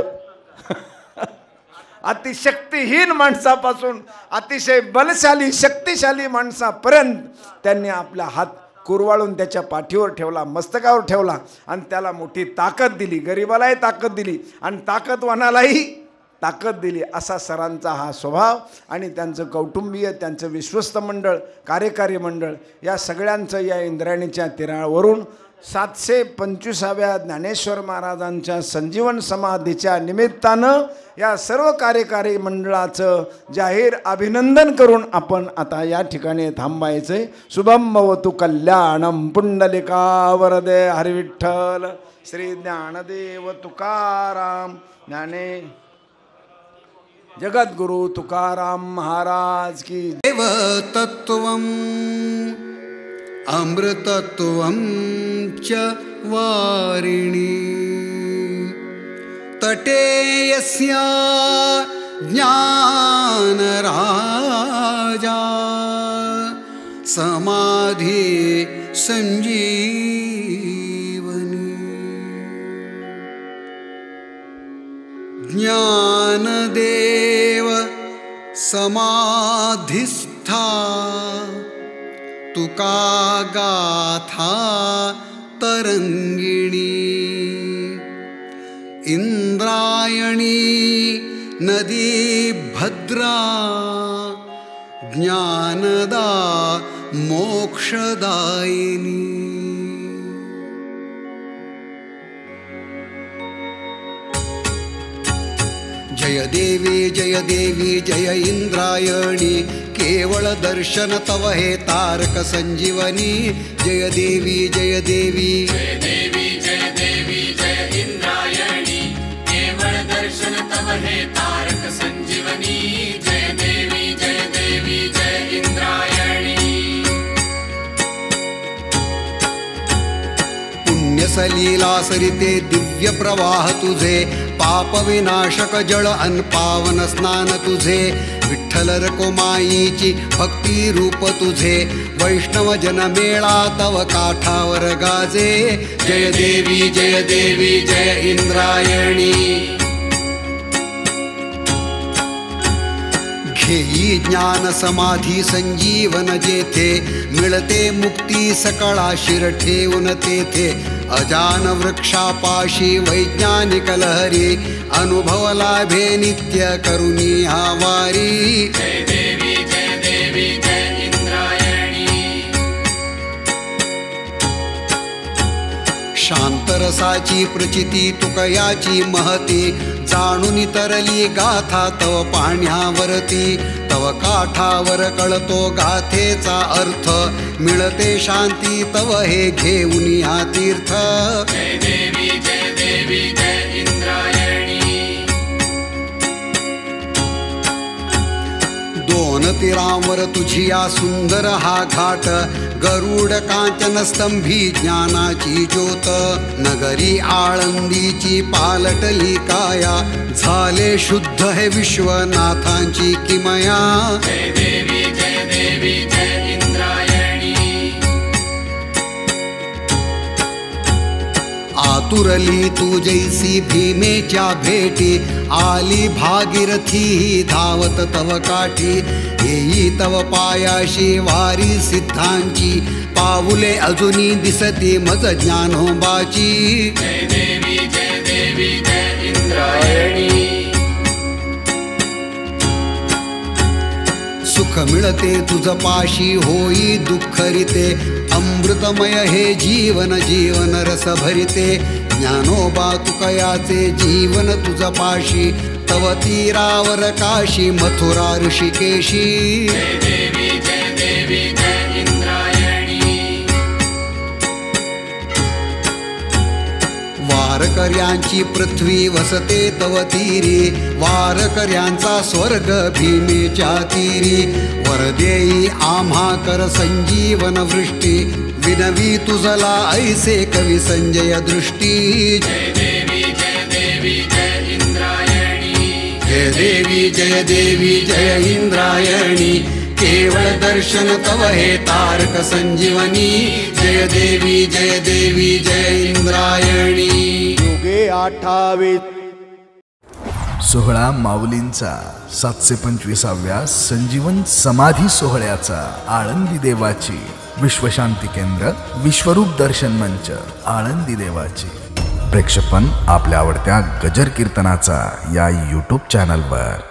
अतिशक्तिहीन माणसापासून अतिशय बलशाली शक्तिशाली माणसापर्यंत त्यांनी आपला हात कुरवाळून त्याच्या पाठीवर ठेवला, मस्तकावर ठेवला आणि त्याला मोठी ताकद दिली. गरिबालाही ताकद दिली आणि ताकदवानालाही ताकद दिली. असा सरांचा हा स्वभाव. आणि त्यांचं कौटुंबीय, त्यांचं विश्वस्त मंडळ, कार्यकारी मंडळ, या सगळ्यांचं या इंद्रायणीच्या तीरावरून 725व्या ज्ञानेश्वर महाराजांच्या संजीवन समाधीच्या निमित्तानं या सर्व कार्यकारी मंडळाचं जाहीर अभिनंदन करून आपण आता या ठिकाणी थांबायचंय. शुभम भवतु कल्याणम पुंडलिका वरदे हरिविठ्ठल श्री ज्ञानदेव तुकाराम ज्ञाने जगद्गुरु तुकाराम महाराज की. देव तत्वम अमृतत्वं च वारिणी तटे यस्या ज्ञानराजा समाधी संजीवनी. ज्ञानदेव समाधिस्था तुका गाथा तरंगिणी. इंद्रायणी नदी भद्रा ज्ञानदा मोक्षदायिनी. जय देवी जय देवी जय इंद्रायणी केवळ दर्शन तव हे तारक संजीवनी. जय देवी जय देवी जय देवी जय देवी जय इंद्रायणी केवळ दर्शन तव हे तारक संजीवनी. जय देवी जय देवी जय इंद्रायणी. पुण्यसलीला सरिते दिव्य प्रवाह तुझे पाप विनाशक जळ अन पावन स्नान तुझे. विठ्ठल रकुमाईची भक्ती रूप तुझे वैष्णव जन मेळा तव काठावर गाजे. जय देवी जय देवी जय इंद्रायणी. घेई ज्ञान समाधी संजीवन जेथे मिळते मुक्ती सकळा शिर ठेवून तेथे. अजान वृक्षापाशी वैज्ञानिक लहरी अनुभव लाभे नित्य करुणी हा वारी. जय देवी जय देवी जय इंद्रायणी. शांतर तुळसाची प्रचिती तुकयाची महती जाणून तरली गाथा तव पाण्यावरती तव काठावर कळतो गाथेचा अर्थ मिळते शांती तव हे घेऊन या तीर्थ जय देवी जय इंद्रायणी दोन तीरांवर तुझिया सुंदर हा घाट गरुड कांचन स्तंभी ज्ञानाची ज्योत नगरी आळंदीची पालटली काया झाले शुद्ध हे विश्वनाथांची किमया जय देवी जय इंद्रायणी आतुरली तू जैसी भीमेच्या भेटी आली भागीरथी धावत तव काठी येई तव पायाशी वारी सिद्धांची पाऊले अजुनी दिसती मज ज्ञानोबाची जय देवी जय इंद्रायणी सुख मिळते तुझ पाशी होई दुःखरिते अमृतमय हे जीवन जीवन रस भरिते ज्ञानोबा तुकयाचे जीवन तुझ पाशी तव तीरावर काशी मथुरा ऋषिकेशी जय देवी जय इंद्रायणी वारकऱ्यांची पृथ्वी वसते तव तीरी वारकऱ्यांचा स्वर्ग भीमेच्या तीरी वरदेई आम्हा कर संजीवन वृष्टी विनवी तुझला ऐसे कवी संजय दृष्टी जय देवी जय इंद्रायणी जय देवी जय इंद्रायणी केवळ दर्शन तव हे तारक संजीवनी जय देवी जय इंद्रायणी युगे 28 सोहळा माऊलींचा 725व्या संजीवन समाधी सोहळ्याचा आळंदी देवाची विश्वशांती केंद्र विश्वरूप दर्शन मंच आळंदी देवाची प्रेक्षेपण आपल्या आवडत्या गजर कीर्तनाचा या YouTube चॅनलवर।